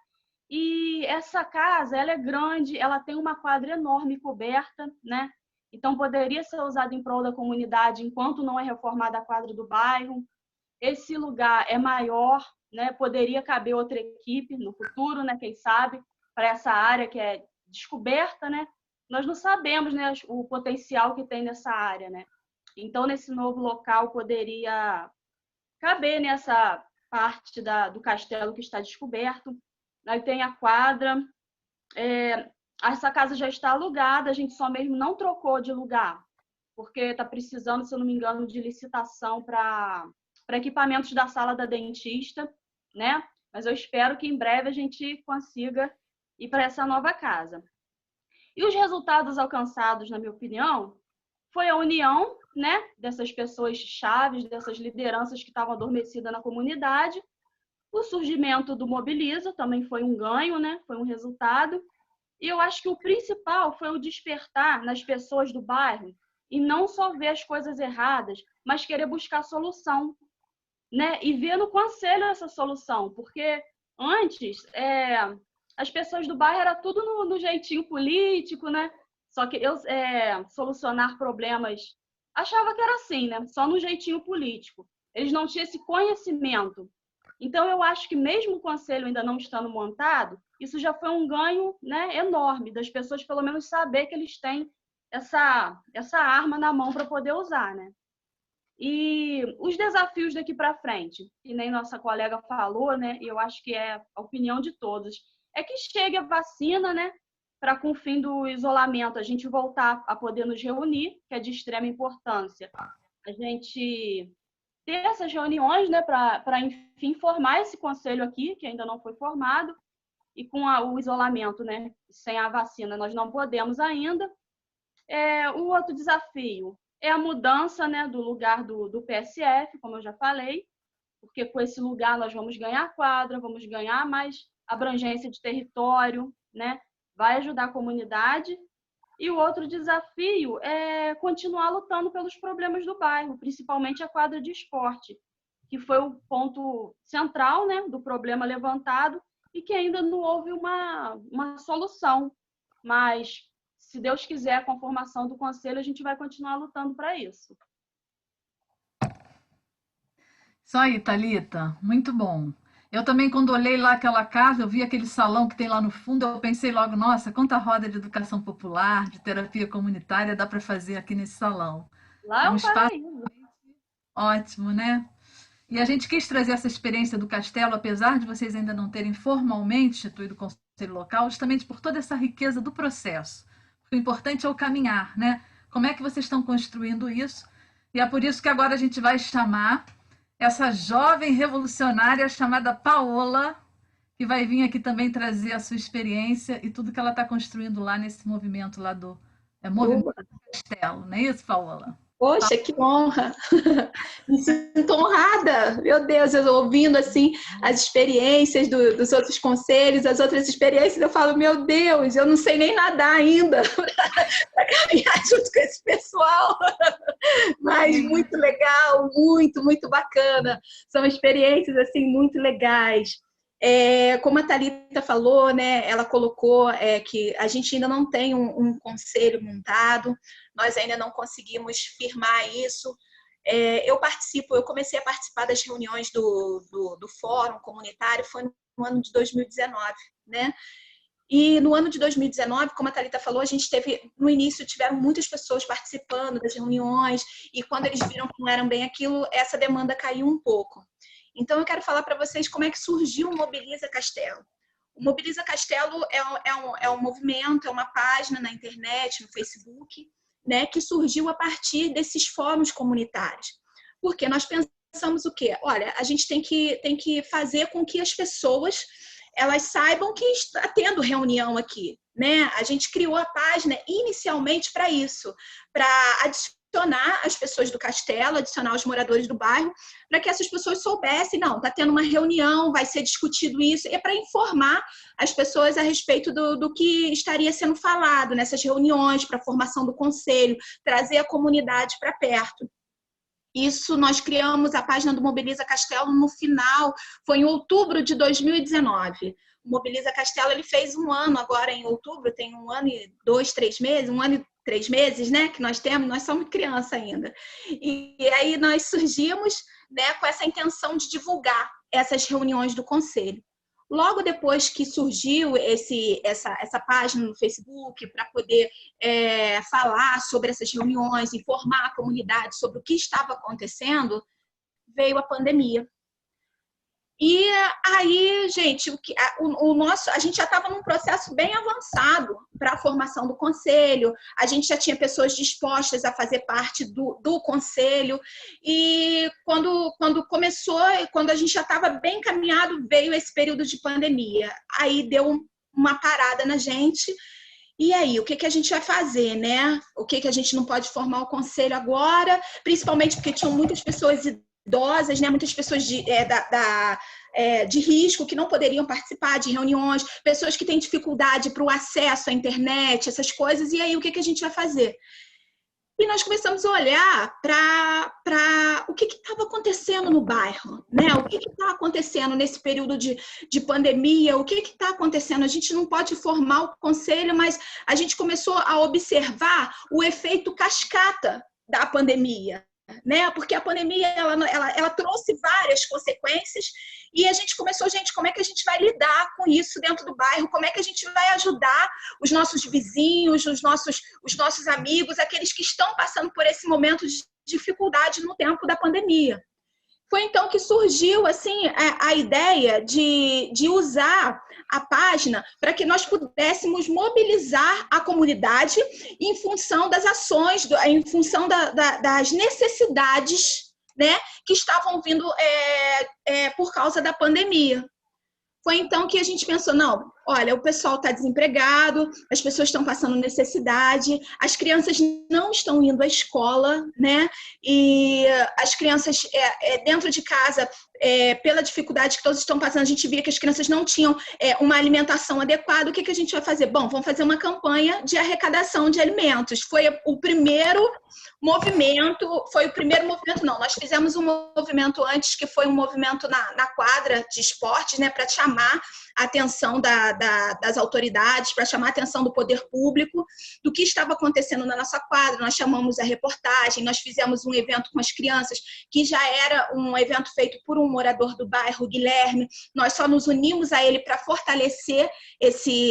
E essa casa, ela é grande, ela tem uma quadra enorme coberta, né? Então poderia ser usada em prol da comunidade enquanto não é reformada a quadra do bairro. Esse lugar é maior, né? Poderia caber outra equipe no futuro, né? Quem sabe, para essa área que é descoberta, né? Nós não sabemos, né, o potencial que tem nessa área, né? Então, nesse novo local, poderia caber nessa parte do castelo que está descoberto. Aí tem a quadra. Essa casa já está alugada, a gente só mesmo não trocou de lugar, porque está precisando, se eu não me engano, de licitação para equipamentos da sala da dentista, né? Mas eu espero que em breve a gente consiga ir para essa nova casa. E os resultados alcançados, na minha opinião, foi a união, né, dessas pessoas chaves, dessas lideranças que estavam adormecidas na comunidade. O surgimento do Mobiliza também foi um ganho, né? Foi um resultado. E eu acho que o principal foi o despertar nas pessoas do bairro e não só ver as coisas erradas, mas querer buscar solução, né? E ver no conselho essa solução, porque antes as pessoas do bairro era tudo no jeitinho político, né? Só que eu solucionar problemas achava que era assim, né? Só no jeitinho político. Eles não tinham esse conhecimento. Então eu acho que mesmo o conselho ainda não estando montado, isso já foi um ganho, né, enorme das pessoas pelo menos saber que eles têm essa arma na mão para poder usar, né? E os desafios daqui para frente, que nem nossa colega falou, né? E eu acho que é a opinião de todos, é que chegue a vacina, né? Para com o fim do isolamento a gente voltar a poder nos reunir, que é de extrema importância. A gente ter essas reuniões, né? Para enfim formar esse conselho aqui, que ainda não foi formado, e com o isolamento, né? Sem a vacina nós não podemos ainda. O outro desafio é a mudança, né, do lugar do PSF, como eu já falei, porque com esse lugar nós vamos ganhar quadra, vamos ganhar mais abrangência de território, né? Vai ajudar a comunidade. E o outro desafio é continuar lutando pelos problemas do bairro, principalmente a quadra de esporte, que foi o ponto central, né, do problema levantado e que ainda não houve uma solução. Mas, se Deus quiser, com a formação do conselho, a gente vai continuar lutando para isso. Isso aí, Thalita. Muito bom. Eu também, quando olhei lá aquela casa, eu vi aquele salão que tem lá no fundo, eu pensei logo, nossa, quanta roda de educação popular, de terapia comunitária dá para fazer aqui nesse salão. Lá é um espaço paraíso. ótimo, né? E a gente quis trazer essa experiência do Castelo, apesar de vocês ainda não terem formalmente instituído o Conselho Local, justamente por toda essa riqueza do processo. O importante é o caminhar, né? Como é que vocês estão construindo isso? E é por isso que agora a gente vai chamar essa jovem revolucionária chamada Paola, que vai vir aqui também trazer a sua experiência e tudo que ela está construindo lá nesse movimento lá do Movimento do Castelo. Não é isso, Paola? Poxa, que honra! Me sinto honrada. Meu Deus, eu ouvindo assim as experiências dos outros conselhos, as outras experiências, eu falo, meu Deus, eu não sei nem nadar ainda para caminhar junto com esse pessoal. Mas muito legal, muito, muito bacana. São experiências assim muito legais. Como a Thalita falou, né, ela colocou que a gente ainda não tem um conselho montado, nós ainda não conseguimos firmar isso. Eu comecei a participar das reuniões do fórum comunitário, foi no ano de 2019, né? E no ano de 2019, como a Thalita falou, a gente no início tiveram muitas pessoas participando das reuniões, e quando eles viram que não eram bem aquilo, essa demanda caiu um pouco. Então, eu quero falar para vocês como é que surgiu o Mobiliza Castelo. O Mobiliza Castelo é um movimento, é uma página na internet, no Facebook, né, que surgiu a partir desses fóruns comunitários. Porque nós pensamos o quê? Olha, a gente tem que fazer com que as pessoas elas saibam que está tendo reunião aqui, né? A gente criou a página inicialmente para isso, para adicionar as pessoas do castelo, adicionar os moradores do bairro, para que essas pessoas soubessem, não, está tendo uma reunião, vai ser discutido isso, é para informar as pessoas a respeito do que estaria sendo falado nessas reuniões, para a formação do conselho, trazer a comunidade para perto. Isso, nós criamos a página do Mobiliza Castelo no final, foi em outubro de 2019. O Mobiliza Castelo, ele fez 1 ano agora em outubro, tem 1 ano e 2, 3 meses, 1 ano e 3 meses, né, que nós temos, nós somos criança ainda. E aí nós surgimos, né, com essa intenção de divulgar essas reuniões do conselho. Logo depois que surgiu essa página no Facebook para poder falar sobre essas reuniões, informar a comunidade sobre o que estava acontecendo, veio a pandemia. E aí, gente, a gente já estava num processo bem avançado para a formação do conselho, a gente já tinha pessoas dispostas a fazer parte do conselho, e quando começou, quando a gente já estava bem encaminhado, veio esse período de pandemia. Aí deu uma parada na gente. E aí, o que a gente vai fazer, né? O que a gente não pode formar o conselho agora, principalmente porque tinham muitas pessoas idosas, né? Muitas pessoas de risco que não poderiam participar de reuniões, pessoas que têm dificuldade para o acesso à internet, essas coisas. E aí, o que a gente vai fazer? E nós começamos a olhar para o que estava acontecendo no bairro, né? O que está acontecendo nesse período de pandemia, o que está acontecendo? A gente não pode formar o conselho, mas a gente começou a observar o efeito cascata da pandemia, né? Porque a pandemia ela trouxe várias consequências e a gente começou, gente, como é que a gente vai lidar com isso dentro do bairro? Como é que a gente vai ajudar os nossos vizinhos, os nossos amigos, aqueles que estão passando por esse momento de dificuldade no tempo da pandemia? Foi então que surgiu assim a ideia de usar a página para que nós pudéssemos mobilizar a comunidade em função das ações, em função das necessidades, né, que estavam vindo por causa da pandemia. Foi então que a gente pensou, não, olha, o pessoal está desempregado, as pessoas estão passando necessidade, as crianças não estão indo à escola, né? E as crianças dentro de casa, pela dificuldade que todos estão passando, a gente via que as crianças não tinham uma alimentação adequada. O que a gente vai fazer? Bom, vamos fazer uma campanha de arrecadação de alimentos. Foi o primeiro movimento, não, nós fizemos um movimento antes, que foi um movimento na quadra de esportes, né, para chamar a atenção das autoridades, para chamar a atenção do poder público, do que estava acontecendo na nossa quadra. Nós chamamos a reportagem, nós fizemos um evento com as crianças, que já era um evento feito por um morador do bairro, Guilherme. Nós só nos unimos a ele para fortalecer esse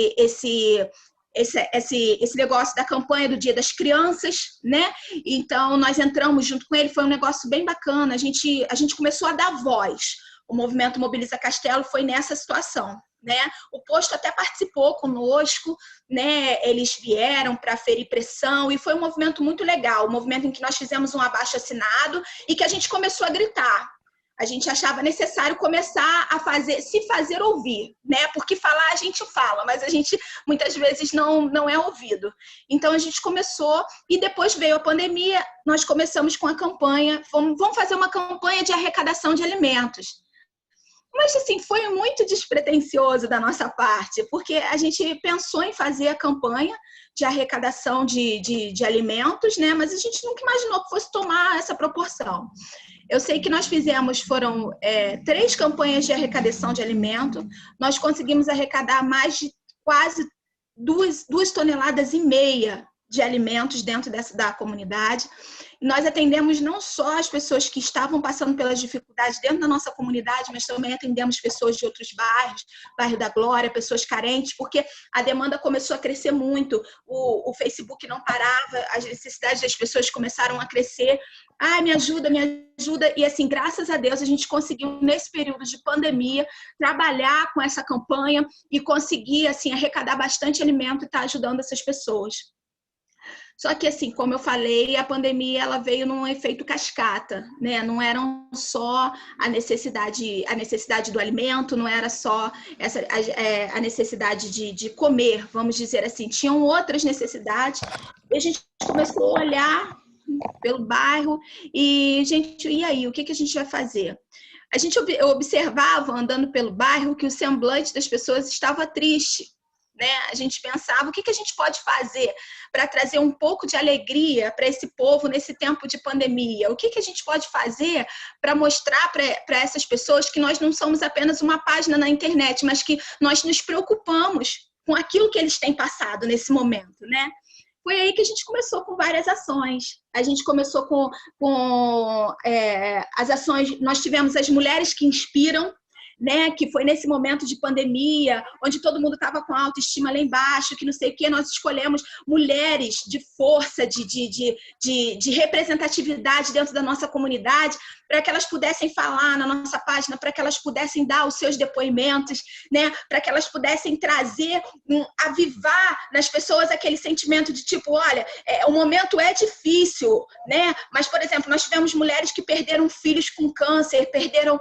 negócio da campanha do Dia das Crianças, né? Então, nós entramos junto com ele, foi um negócio bem bacana, a gente começou a dar voz. O movimento Mobiliza Castelo foi nessa situação, né? O posto até participou conosco, né? Eles vieram para ferir pressão e foi um movimento muito legal, um movimento em que nós fizemos um abaixo-assinado e que a gente começou a gritar. A gente achava necessário começar a se fazer ouvir, né? Porque falar a gente fala, mas a gente muitas vezes não é ouvido. Então a gente começou e depois veio a pandemia, nós começamos com a campanha, vamos fazer uma campanha de arrecadação de alimentos. Mas assim, foi muito despretensioso da nossa parte, porque a gente pensou em fazer a campanha de arrecadação de alimentos, né? Mas a gente nunca imaginou que fosse tomar essa proporção. Eu sei que nós fizemos, foram 3 campanhas de arrecadação de alimento. Nós conseguimos arrecadar mais de quase 2,5 toneladas de alimentos dentro da comunidade. Nós atendemos não só as pessoas que estavam passando pelas dificuldades dentro da nossa comunidade, mas também atendemos pessoas de outros bairros, bairro da Glória, pessoas carentes, porque a demanda começou a crescer muito, o Facebook não parava, as necessidades das pessoas começaram a crescer. Ai, me ajuda, e assim, graças a Deus, a gente conseguiu, nesse período de pandemia, trabalhar com essa campanha e conseguir, assim, arrecadar bastante alimento e estar ajudando essas pessoas. Só que, assim, como eu falei, a pandemia ela veio num efeito cascata, né? Não eram só a necessidade do alimento, não era só a necessidade de comer, vamos dizer assim. Tinham outras necessidades. E a gente começou a olhar pelo bairro e, gente, e aí? O que a gente vai fazer? Eu observava, andando pelo bairro, que o semblante das pessoas estava triste, né? A gente pensava, o que a gente pode fazer para trazer um pouco de alegria para esse povo nesse tempo de pandemia? O que a gente pode fazer para mostrar para essas pessoas que nós não somos apenas uma página na internet, mas que nós nos preocupamos com aquilo que eles têm passado nesse momento, né? Foi aí que a gente começou com várias ações. A gente começou com as ações, nós tivemos as Mulheres que Inspiram, né, que foi nesse momento de pandemia, onde todo mundo estava com a autoestima lá embaixo, que não sei o que, nós escolhemos mulheres de força, de representatividade dentro da nossa comunidade, para que elas pudessem falar na nossa página, para que elas pudessem dar os seus depoimentos, né, para que elas pudessem trazer, avivar nas pessoas aquele sentimento de tipo, olha, o momento é difícil, né, mas, por exemplo, nós tivemos mulheres que perderam filhos com câncer, perderam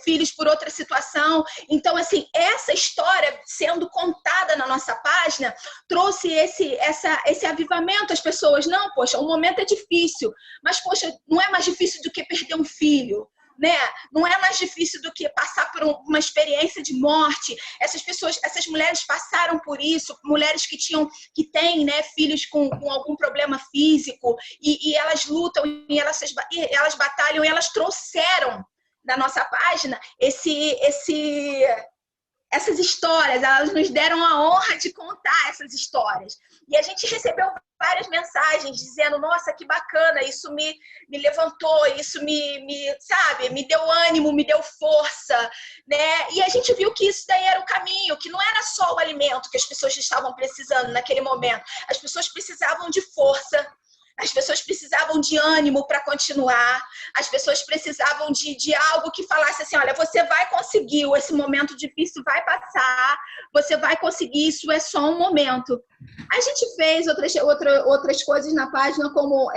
filhos por outra situação. Então, assim, essa história sendo contada na nossa página trouxe esse avivamento às pessoas. Não, poxa, o momento é difícil, mas, poxa, não é mais difícil do que perder um filho, né? Não é mais difícil do que passar por uma experiência de morte. Essas mulheres passaram por isso, mulheres que têm, né, filhos com algum problema físico, e elas lutam, e elas batalham, e elas trouxeram na nossa página essas histórias, elas nos deram a honra de contar essas histórias. E a gente recebeu várias mensagens dizendo, nossa, que bacana, isso me levantou, isso me deu ânimo, me deu força, né? E a gente viu que isso daí era o caminho, que não era só o alimento que as pessoas estavam precisando naquele momento. As pessoas precisavam de força, as pessoas precisavam de ânimo para continuar, as pessoas precisavam de algo que falasse assim, olha, você vai conseguir, esse momento difícil vai passar, você vai conseguir, isso é só um momento. A gente fez outras coisas na página, como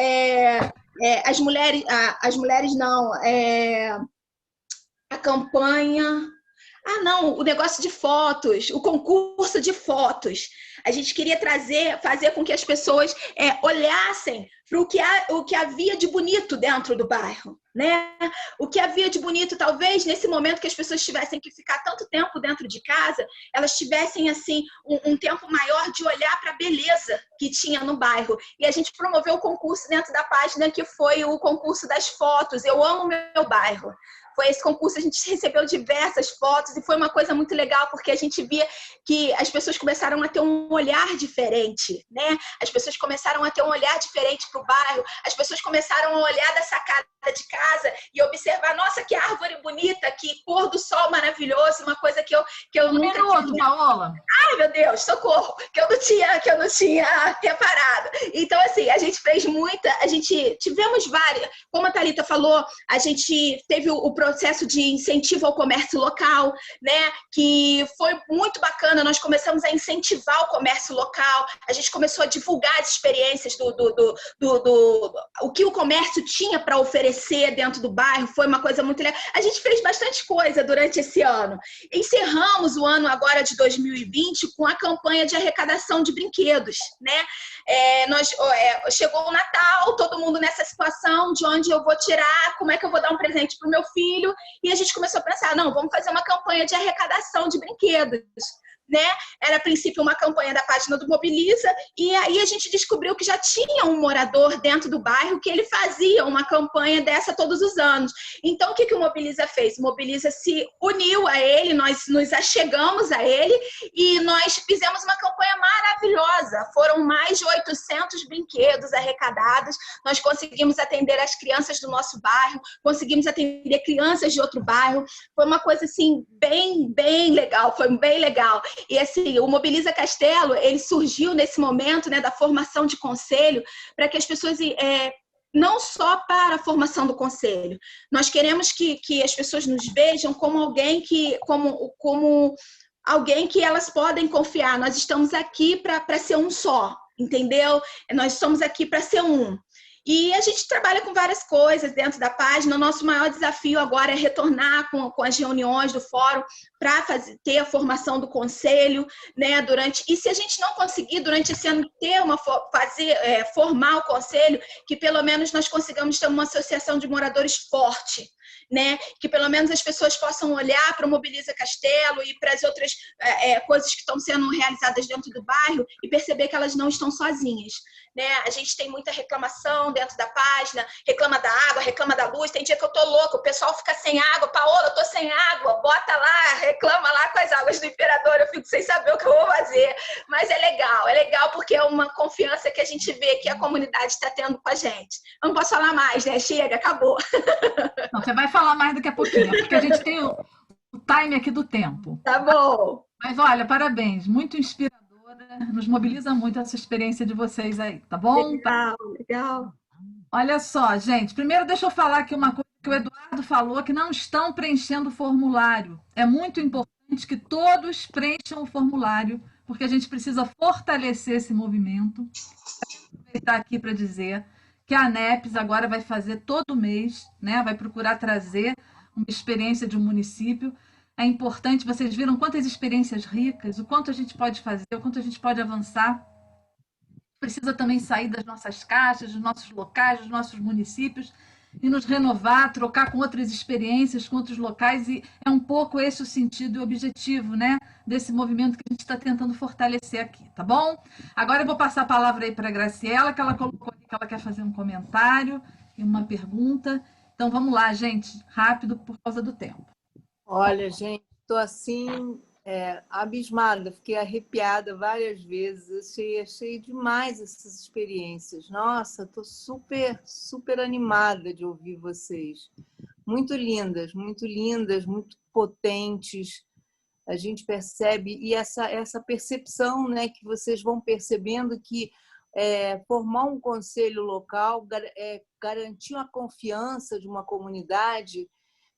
a campanha... o negócio de fotos, o concurso de fotos. A gente queria fazer com que as pessoas olhassem para o que havia de bonito dentro do bairro, né? O que havia de bonito, talvez, nesse momento que as pessoas tivessem que ficar tanto tempo dentro de casa, elas tivessem, assim, um tempo maior de olhar para a beleza que tinha no bairro. E a gente promoveu o concurso dentro da página, que foi o concurso das fotos. Eu amo meu bairro. Foi esse concurso, a gente recebeu diversas fotos e foi uma coisa muito legal, porque a gente via que as pessoas começaram a ter um olhar diferente, né? As pessoas começaram a ter um olhar diferente para o bairro, as pessoas começaram a olhar da sacada de casa e observar, nossa, que árvore bonita, que pôr do sol maravilhoso, uma coisa que eu nunca tinha... Paola. Ai, meu Deus, socorro, que eu não tinha reparado. Então, assim, a gente fez tivemos várias, como a Thalita falou, a gente teve o processo de incentivo ao comércio local, né, que foi muito bacana. Nós começamos a incentivar o comércio local, a gente começou a divulgar as experiências o que o comércio tinha para oferecer dentro do bairro. Foi uma coisa muito legal. A gente fez bastante coisa durante esse ano. Encerramos o ano agora de 2020 com a campanha de arrecadação de brinquedos, né? Chegou o Natal, todo mundo nessa situação de onde eu vou tirar, como é que eu vou dar um presente para o meu filho, e a gente começou a pensar, não, vamos fazer uma campanha de arrecadação de brinquedos, né? Era a princípio uma campanha da página do Mobiliza, e aí a gente descobriu que já tinha um morador dentro do bairro que ele fazia uma campanha dessa todos os anos. Então, o que o Mobiliza fez? O Mobiliza se uniu a ele, nós nos achegamos a ele e nós fizemos uma campanha maravilhosa. Foram mais de 800 brinquedos arrecadados, nós conseguimos atender as crianças do nosso bairro, conseguimos atender crianças de outro bairro. Foi uma coisa, assim, bem legal, foi bem legal. E assim, o Mobiliza Castelo, ele surgiu nesse momento, né, da formação de conselho, para que as pessoas, não só para a formação do conselho, nós queremos que as pessoas nos vejam como alguém como alguém que elas podem confiar. Nós estamos aqui para ser um só, entendeu? Nós somos aqui para ser um. E a gente trabalha com várias coisas dentro da página. O nosso maior desafio agora é retornar com as reuniões do fórum para ter a formação do conselho, né? E se a gente não conseguir durante esse ano formar o conselho, que pelo menos nós consigamos ter uma associação de moradores forte, né? Que pelo menos as pessoas possam olhar para o Mobiliza Castelo e para as outras coisas que estão sendo realizadas dentro do bairro e perceber que elas não estão sozinhas, né? A gente tem muita reclamação dentro da página, reclama da água, reclama da luz. Tem dia que eu tô louca, o pessoal fica sem água. Paola, eu tô sem água, bota lá, reclama lá com as águas do Imperador. Eu fico sem saber o que eu vou fazer. Mas é legal porque é uma confiança que a gente vê que a comunidade está tendo com a gente. Eu não posso falar mais, né? Chega, acabou. Não, você vai falar mais daqui a pouquinho, porque a gente tem o time aqui do tempo. Tá bom. Mas olha, parabéns, muito inspiradora, nos mobiliza muito essa experiência de vocês aí, tá bom? Legal. Olha só, gente, primeiro deixa eu falar aqui uma coisa que o Eduardo falou, que não estão preenchendo o formulário. É muito importante que todos preencham o formulário, porque a gente precisa fortalecer esse movimento. Vou aproveitar aqui para dizer que a ANEPS agora vai fazer todo mês, né? Vai procurar trazer uma experiência de um município. É importante, vocês viram quantas experiências ricas, o quanto a gente pode fazer, o quanto a gente pode avançar. Precisa também sair das nossas caixas, dos nossos locais, dos nossos municípios e nos renovar, trocar com outras experiências, com outros locais, e é um pouco esse o sentido e o objetivo, né, desse movimento que a gente está tentando fortalecer aqui, tá bom? Agora eu vou passar a palavra aí para a Graciela, que ela colocou aqui que ela quer fazer um comentário e uma pergunta. Então vamos lá, gente, rápido por causa do tempo. Olha, gente, estou assim, abismada, fiquei arrepiada várias vezes, achei demais essas experiências. Nossa, estou super, super animada de ouvir vocês. Muito lindas, muito potentes. A gente percebe, e essa percepção, né, que vocês vão percebendo que formar um conselho local, garantir a confiança de uma comunidade,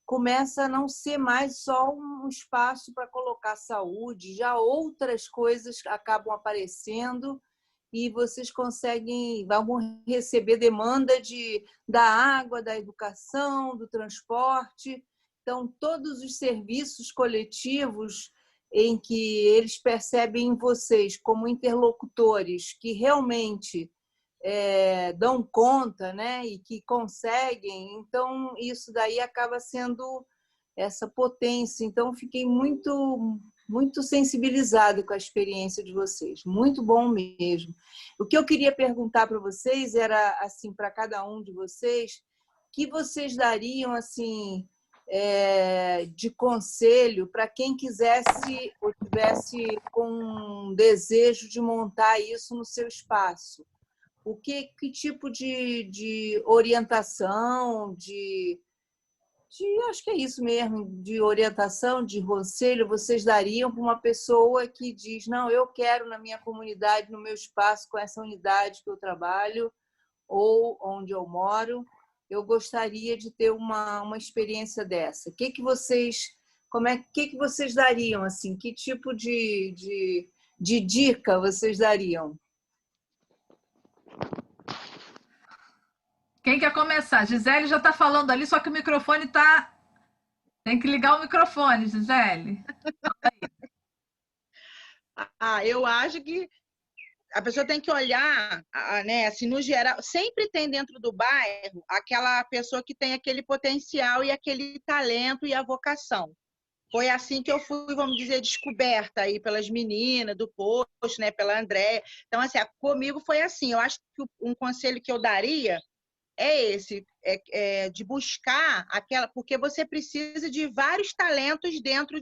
começa a não ser mais só um espaço para colocar saúde, já outras coisas acabam aparecendo e vocês vão receber demanda da água, da educação, do transporte. Então, todos os serviços coletivos em que eles percebem em vocês como interlocutores que realmente dão conta, né, e que conseguem, então isso daí acaba sendo essa potência. Então fiquei muito, muito sensibilizada com a experiência de vocês, muito bom mesmo. O que eu queria perguntar para vocês era, assim, para cada um de vocês, que vocês dariam, assim, de conselho para quem quisesse ou tivesse com um desejo de montar isso no seu espaço? Que tipo de orientação, acho que é isso mesmo, de orientação, de conselho, vocês dariam para uma pessoa que diz, não, eu quero na minha comunidade, no meu espaço, com essa unidade que eu trabalho, ou onde eu moro, eu gostaria de ter uma experiência dessa. Que vocês dariam, assim? Que tipo de dica vocês dariam? Quem quer começar? Gisele já está falando ali, só que o microfone está... Tem que ligar o microfone, Gisele. Eu acho que a pessoa tem que olhar, né, assim, no geral, sempre tem dentro do bairro aquela pessoa que tem aquele potencial e aquele talento e a vocação. Foi assim que eu fui, vamos dizer, descoberta aí pelas meninas do post, né, pela Andréia. Então, assim, comigo foi assim. Eu acho que um conselho que eu daria é esse, de buscar aquela... Porque você precisa de vários talentos dentro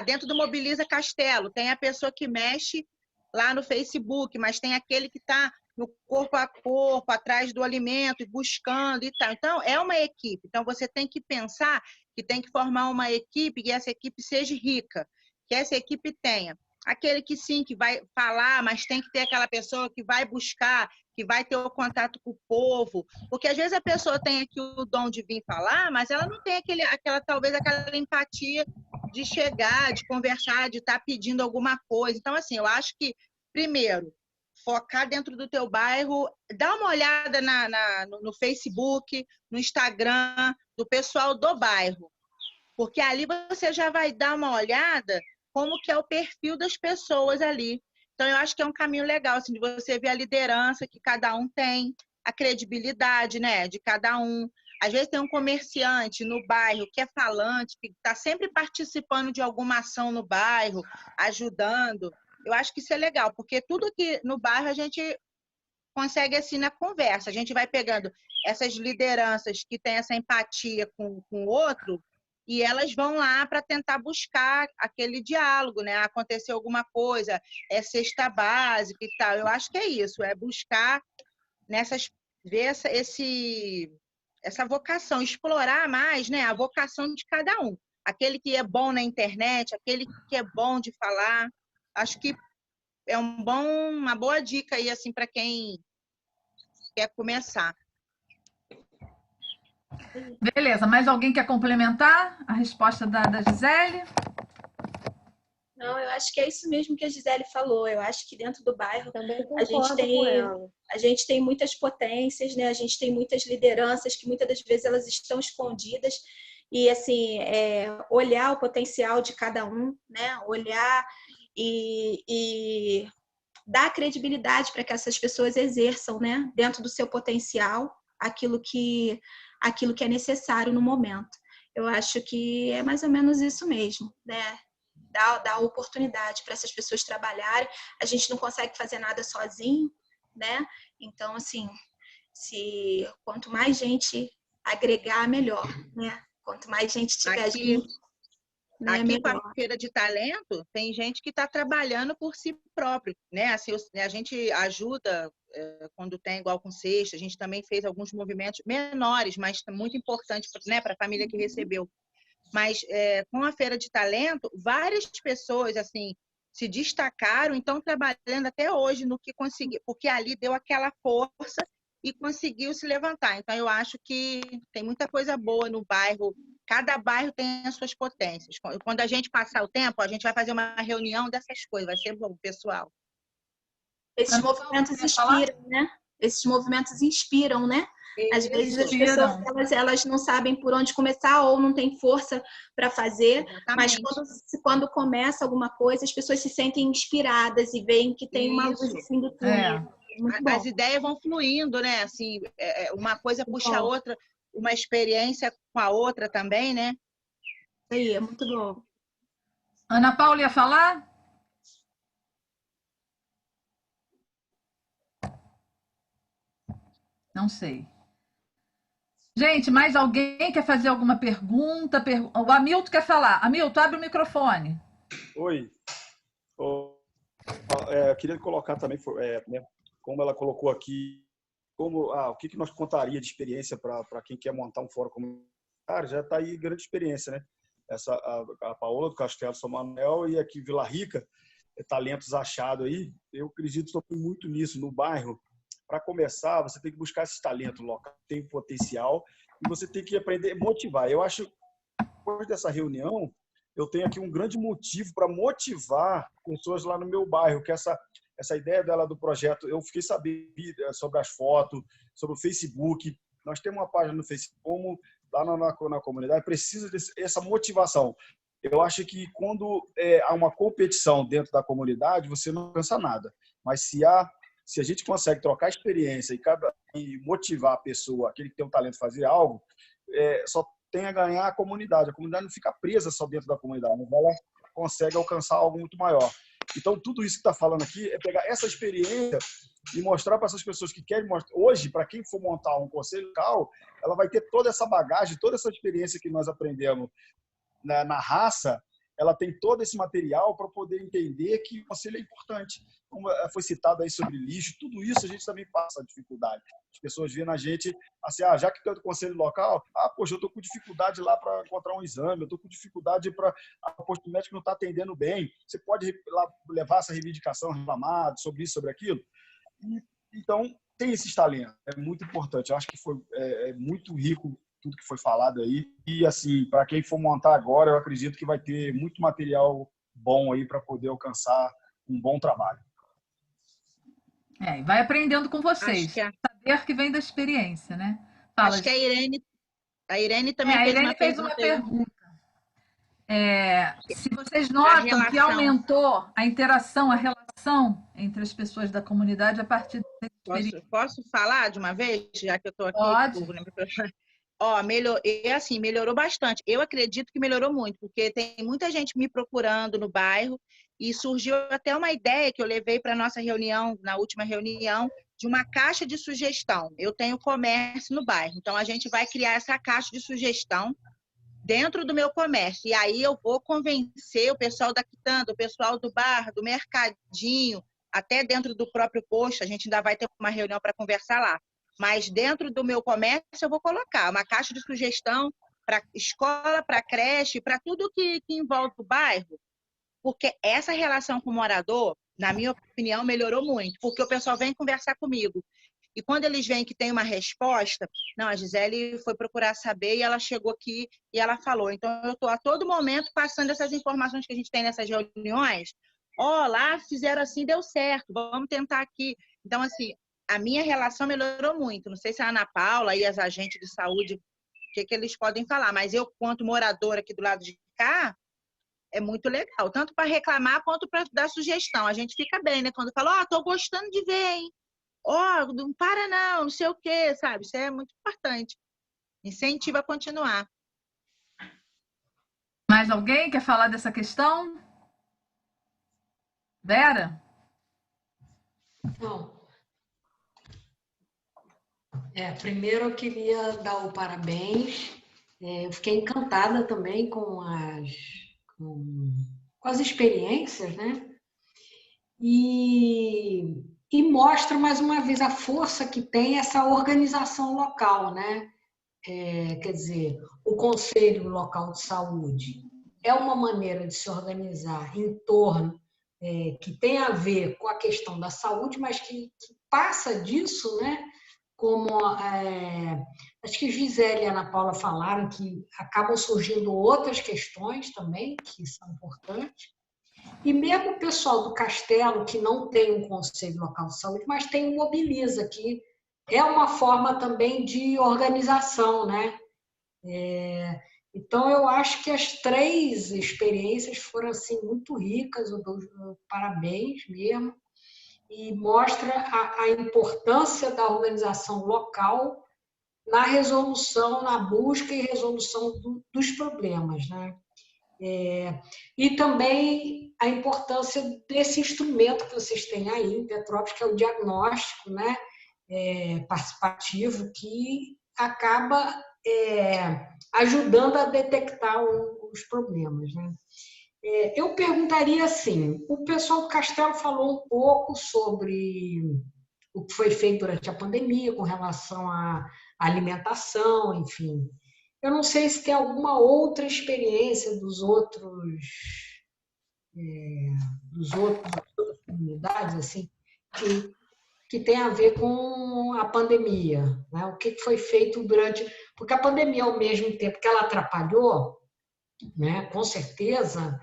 dentro do Mobiliza Castelo. Tem a pessoa que mexe lá no Facebook, mas tem aquele que está no corpo a corpo, atrás do alimento, buscando e tal. Então, é uma equipe. Então, você tem que pensar que tem que formar uma equipe, que essa equipe seja rica, que essa equipe tenha aquele que sim, que vai falar, mas tem que ter aquela pessoa que vai buscar, que vai ter o contato com o povo, porque às vezes a pessoa tem aqui o dom de vir falar, mas ela não tem talvez aquela empatia de chegar, de conversar, de estar pedindo alguma coisa. Então, assim, eu acho que, primeiro, focar dentro do teu bairro, dá uma olhada no Facebook, no Instagram do pessoal do bairro, porque ali você já vai dar uma olhada como que é o perfil das pessoas ali. Então, eu acho que é um caminho legal, assim, de você ver a liderança que cada um tem, a credibilidade, né, de cada um. Às vezes tem um comerciante no bairro que é falante, que está sempre participando de alguma ação no bairro, ajudando. Eu acho que isso é legal, porque tudo que no bairro a gente consegue assim na conversa. A gente vai pegando essas lideranças que têm essa empatia com o outro e elas vão lá para tentar buscar aquele diálogo, né? Aconteceu alguma coisa, é cesta básica e tal. Eu acho que é isso, é buscar ver essa vocação, explorar mais, né, a vocação de cada um. Aquele que é bom na internet, aquele que é bom de falar. Acho que é uma boa dica aí assim para quem quer começar. Beleza, mais alguém quer complementar a resposta da Gisele? Não, eu acho que é isso mesmo que a Gisele falou. Eu acho que dentro do bairro a gente tem muitas potências, né? A gente tem muitas lideranças que muitas das vezes elas estão escondidas e assim olhar o potencial de cada um, né? Olhar e dar credibilidade para que essas pessoas exerçam, né? Dentro do seu potencial aquilo que é necessário no momento. Eu acho que é mais ou menos isso mesmo, né? Dar oportunidade para essas pessoas trabalharem. A gente não consegue fazer nada sozinho, né? Então, assim, quanto mais gente agregar, melhor, né? Quanto mais gente tiver junto, né, aqui com melhor. a Feira de Talento, tem gente que está trabalhando por si próprio, né? Assim, a gente ajuda quando tem igual com cesta, a gente também fez alguns movimentos menores, mas muito importante, né, para a família que recebeu. Mas com a Feira de Talento, várias pessoas assim se destacaram e estão trabalhando até hoje no que conseguiu, porque ali deu aquela força e conseguiu se levantar. Então, eu acho que tem muita coisa boa no bairro. Cada bairro tem as suas potências. Quando a gente passar o tempo, a gente vai fazer uma reunião dessas coisas. Vai ser bom, pessoal. Esses movimentos inspiram, né? Esses movimentos inspiram, né? Às vezes as pessoas elas não sabem por onde começar ou não têm força para fazer, mas quando começa alguma coisa, as pessoas se sentem inspiradas e veem que tem uma luz assim do túnel. As ideias vão fluindo, né? Assim, uma coisa puxa a outra, uma experiência com a outra também, né? Isso aí, é muito bom. Ana Paula ia falar? Não sei. Gente, mais alguém quer fazer alguma pergunta? O Hamilton quer falar. Hamilton, abre o microfone. Oi. Eu queria colocar também, né, como ela colocou aqui, o que nós contaria de experiência para quem quer montar um fórum comunitário, já está aí grande experiência, né? A Paola do Castelo São Manuel e aqui Vila Rica, talentos achados aí. Eu acredito muito nisso no bairro. Para começar, você tem que buscar esses talentos locais, tem potencial, e você tem que aprender a motivar. Eu acho, depois dessa reunião, eu tenho aqui um grande motivo para motivar pessoas lá no meu bairro, que essa ideia dela do projeto, eu fiquei sabendo sobre as fotos, sobre o Facebook. Nós temos uma página no Facebook, como lá na comunidade, precisa dessa motivação. Eu acho que quando há uma competição dentro da comunidade, você não alcança nada. Mas se a gente consegue trocar experiência e motivar a pessoa, aquele que tem um talento, fazer algo, só tem a ganhar a comunidade. A comunidade não fica presa só dentro da comunidade, mas ela consegue alcançar algo muito maior. Então, tudo isso que está falando aqui é pegar essa experiência e mostrar para essas pessoas que querem mostrar. Hoje, para quem for montar um conselho local, ela vai ter toda essa bagagem, toda essa experiência que nós aprendemos na raça, ela tem todo esse material para poder entender que o conselho é importante. Como foi citado aí sobre lixo, tudo isso a gente também passa dificuldade. As pessoas veem na gente assim, já que tu é do conselho local, poxa, eu estou com dificuldade lá para encontrar um exame, eu estou com dificuldade para o posto médico não está atendendo bem. Você pode lá levar essa reivindicação reclamada sobre isso, sobre aquilo? Então, tem esses talentos. É muito importante. Eu acho que foi muito rico tudo que foi falado aí. E, assim, para quem for montar agora, eu acredito que vai ter muito material bom aí para poder alcançar um bom trabalho. E vai aprendendo com vocês. Acho que Saber que vem da experiência, né? Fala, acho que a Irene também a fez Irene uma fez pergunta. uma pergunta. Se vocês notam que aumentou a interação, a relação entre as pessoas da comunidade a partir dessa experiência. Posso falar de uma vez, já que eu estou aqui? Pode. Melhorou bastante. Eu acredito que melhorou muito, porque tem muita gente me procurando no bairro e surgiu até uma ideia que eu levei para a nossa reunião, na última reunião, de uma caixa de sugestão. Eu tenho comércio no bairro, então a gente vai criar essa caixa de sugestão dentro do meu comércio. E aí eu vou convencer o pessoal da quitanda, o pessoal do bar, do mercadinho, até dentro do próprio posto, a gente ainda vai ter uma reunião para conversar lá. Mas dentro do meu comércio eu vou colocar uma caixa de sugestão para escola, para creche, para tudo que envolve o bairro, porque essa relação com o morador, na minha opinião, melhorou muito, porque o pessoal vem conversar comigo. E quando eles veem que tem uma resposta, não, a Gisele foi procurar saber e ela chegou aqui e ela falou. Então, eu estou a todo momento passando essas informações que a gente tem nessas reuniões. Lá fizeram assim, deu certo, vamos tentar aqui. Então, assim, a minha relação melhorou muito. Não sei se a Ana Paula e as agentes de saúde, o que eles podem falar, mas eu, quanto moradora aqui do lado de cá, é muito legal, tanto para reclamar quanto para dar sugestão. A gente fica bem, né? Quando fala, estou gostando de ver, hein? Não para não sei o quê, sabe? Isso é muito importante. Incentiva a continuar. Mais alguém quer falar dessa questão? Vera? Não. Primeiro eu queria dar o parabéns. Eu fiquei encantada também com as experiências, né? E mostra, mais uma vez, a força que tem essa organização local, né? Quer dizer, o Conselho Local de Saúde é uma maneira de se organizar em torno que tem a ver com a questão da saúde, mas que passa disso, né? Como acho que Gisele e Ana Paula falaram, que acabam surgindo outras questões também que são importantes. E mesmo o pessoal do Castelo, que não tem um Conselho Local de Saúde, mas tem o Mobiliza, que é uma forma também de organização, né? Então, eu acho que as 3 experiências foram assim, muito ricas, eu dou parabéns mesmo, e mostra a importância da organização local na resolução, na busca e resolução dos problemas, né? E também a importância desse instrumento que vocês têm aí em Petrópolis, que é o diagnóstico, né? Participativo, que acaba ajudando a detectar os problemas, né? Eu perguntaria assim, o pessoal do Castelo falou um pouco sobre o que foi feito durante a pandemia com relação à alimentação, enfim. Eu não sei se tem alguma outra experiência das outras comunidades assim, que tem a ver com a pandemia, né? O que foi feito durante... Porque a pandemia, ao mesmo tempo que ela atrapalhou, né, com certeza,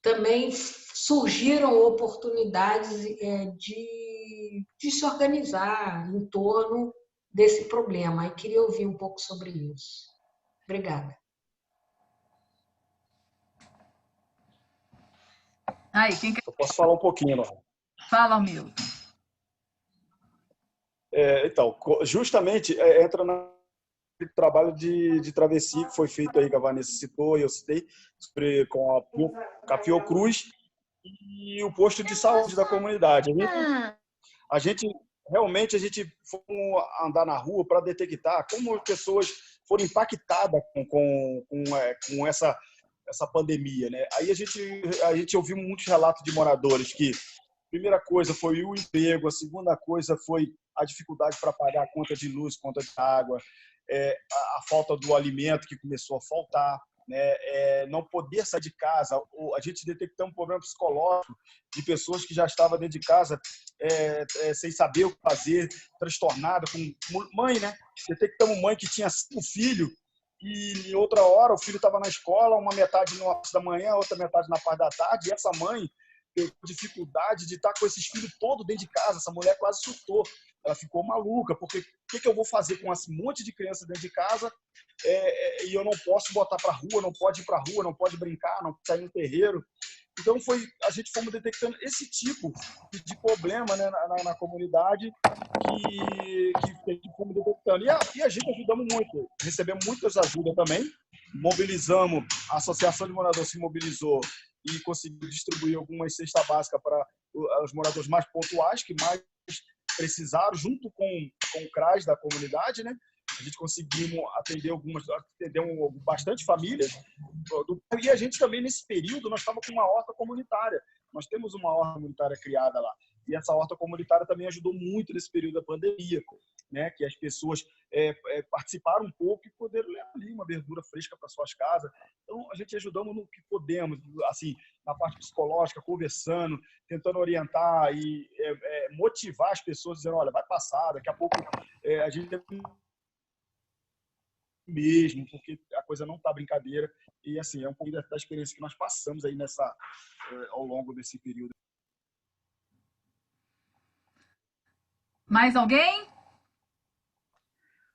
também surgiram oportunidades de se organizar em torno desse problema. E queria ouvir um pouco sobre isso. Obrigada. Eu posso falar um pouquinho, não? Fala, Milton. Então, justamente entra no trabalho de travessia que foi feito aí, que a Vanessa citou e eu citei, com a Fiocruz e o posto de saúde da comunidade. A gente foi andar na rua para detectar como as pessoas foram impactadas com essa pandemia, né? Aí a gente ouviu muitos relatos de moradores que a primeira coisa foi o emprego, a segunda coisa foi a dificuldade para pagar a conta de luz, conta de água, a falta do alimento que começou a faltar, né? Não poder sair de casa. A gente detectou um problema psicológico de pessoas que já estavam dentro de casa sem saber o que fazer, transtornada, com mãe, né? Detectamos mãe que tinha 5 filhos e em outra hora o filho estava na escola, uma metade no da manhã, outra metade na parte da tarde, e essa mãe pegou dificuldade de estar com esses filhos todos dentro de casa. Essa mulher quase surtou. Ela ficou maluca, porque o que eu vou fazer com esse monte de criança dentro de casa e eu não posso botar para rua, não pode ir para rua, não pode brincar, não pode sair no terreiro. Então, a gente fomos detectando esse tipo de problema, né, na comunidade que fomos detectando. E a gente ajudamos muito, recebemos muitas ajudas também, mobilizamos, a Associação de Moradores se mobilizou e conseguiu distribuir algumas cestas básicas para os moradores mais pontuais, que mais precisaram, junto com o CRAS da comunidade, né? A gente conseguimos atender bastante famílias. E a gente também, nesse período, nós estávamos com uma horta comunitária. Nós temos uma horta comunitária criada lá. E essa horta comunitária também ajudou muito nesse período da pandemia, né? Que as pessoas participaram um pouco e poderam levar ali uma verdura fresca para suas casas. Então, a gente ajudamos no que podemos, assim, na parte psicológica, conversando, tentando orientar e motivar as pessoas, dizendo, olha, vai passar, daqui a pouco a gente mesmo, porque a coisa não está brincadeira. E, assim, é um pouco da experiência que nós passamos aí ao longo desse período. Mais alguém?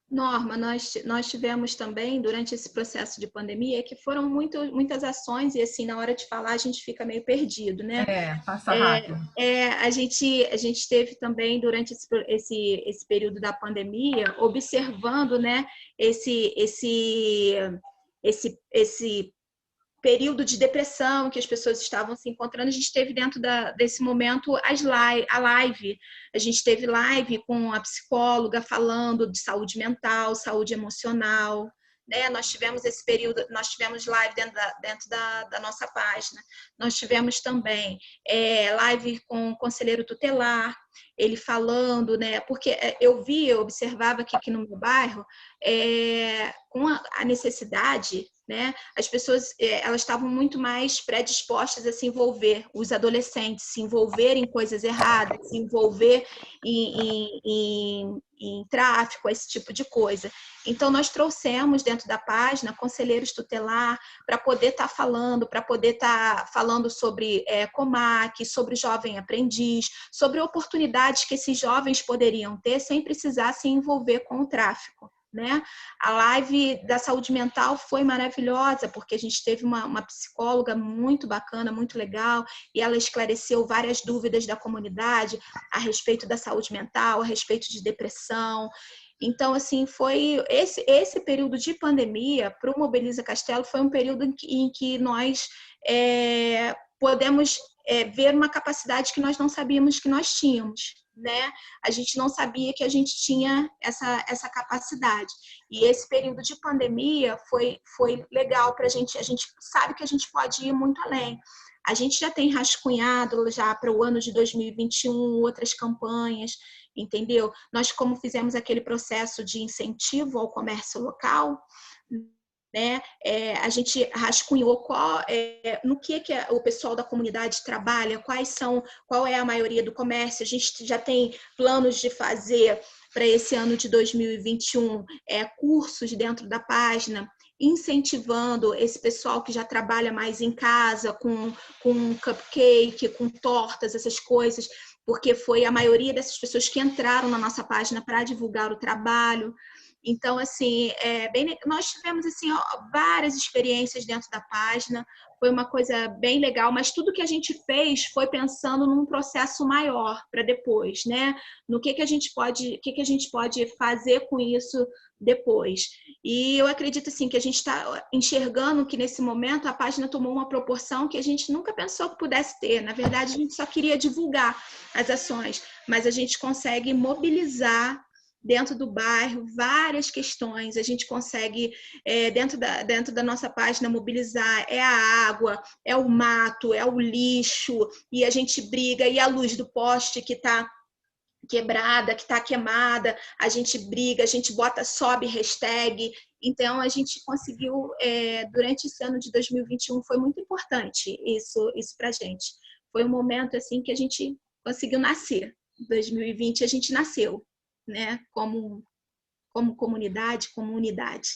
Norma, nós tivemos também, durante esse processo de pandemia, que foram muitas ações e, assim, na hora de falar, a gente fica meio perdido, né? Passa rápido. A gente teve também, durante esse período da pandemia, observando, né, esse período de depressão que as pessoas estavam se encontrando. A gente teve dentro desse momento a live. A gente teve live com a psicóloga falando de saúde mental, saúde emocional, né? Nós tivemos esse período, nós tivemos live dentro da nossa página. Nós tivemos também live com o conselheiro tutelar, ele falando, né? Porque eu observava que aqui no meu bairro, com a necessidade, né? As pessoas elas estavam muito mais predispostas a se envolver, os adolescentes se envolver em coisas erradas, se envolver em tráfico, esse tipo de coisa. Então, nós trouxemos dentro da página conselheiros tutelar para poder estar falando sobre COMAC, sobre jovem aprendiz, sobre oportunidades que esses jovens poderiam ter sem precisar se envolver com o tráfico, né? A live da saúde mental foi maravilhosa, porque a gente teve uma psicóloga muito bacana, muito legal, e ela esclareceu várias dúvidas da comunidade a respeito da saúde mental, a respeito de depressão. Então, assim, foi esse período de pandemia para o Mobiliza Castelo foi um período em que nós podemos ver uma capacidade que nós não sabíamos que nós tínhamos, né? A gente não sabia que a gente tinha essa capacidade. E esse período de pandemia foi legal para a gente sabe que a gente pode ir muito além. A gente já tem rascunhado já para o ano de 2021 outras campanhas, entendeu? Nós, como fizemos aquele processo de incentivo ao comércio local, né? A gente rascunhou no que o pessoal da comunidade trabalha, qual é a maioria do comércio. A gente já tem planos de fazer para esse ano de 2021 cursos dentro da página, incentivando esse pessoal que já trabalha mais em casa, com cupcake, com tortas, essas coisas, porque foi a maioria dessas pessoas que entraram na nossa página para divulgar o trabalho. Então, assim, nós tivemos assim, várias experiências dentro da página, foi uma coisa bem legal, mas tudo que a gente fez foi pensando num processo maior para depois, né? No que a gente pode fazer com isso depois. E eu acredito assim, que a gente está enxergando que nesse momento a página tomou uma proporção que a gente nunca pensou que pudesse ter. Na verdade, a gente só queria divulgar as ações, mas a gente consegue mobilizar dentro do bairro várias questões. A gente consegue, dentro da nossa página, mobilizar a água, o mato, o lixo, e a gente briga, e a luz do poste que está quebrada, que está queimada, a gente briga, a gente sobe hashtag. Então, a gente conseguiu, durante esse ano de 2021, foi muito importante isso para a gente. Foi um momento assim que a gente conseguiu nascer. Em 2020, a gente nasceu, né? Como comunidade, como unidade.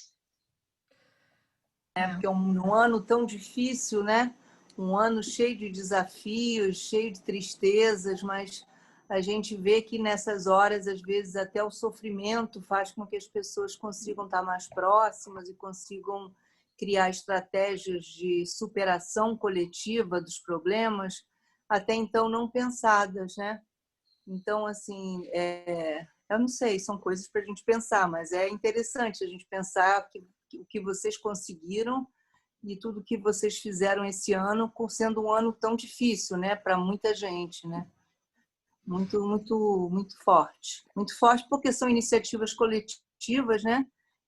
Porque um ano tão difícil, né? um ano cheio de desafios, cheio de tristezas, mas a gente vê que nessas horas, às vezes, até o sofrimento faz com que as pessoas consigam estar mais próximas e consigam criar estratégias de superação coletiva dos problemas, até então não pensadas, né? Então, assim, eu não sei, são coisas para a gente pensar, mas é interessante a gente pensar o que vocês conseguiram e tudo que vocês fizeram esse ano, sendo um ano tão difícil, né, para muita gente, né? Muito, muito, muito forte. Muito forte porque são iniciativas coletivas, né?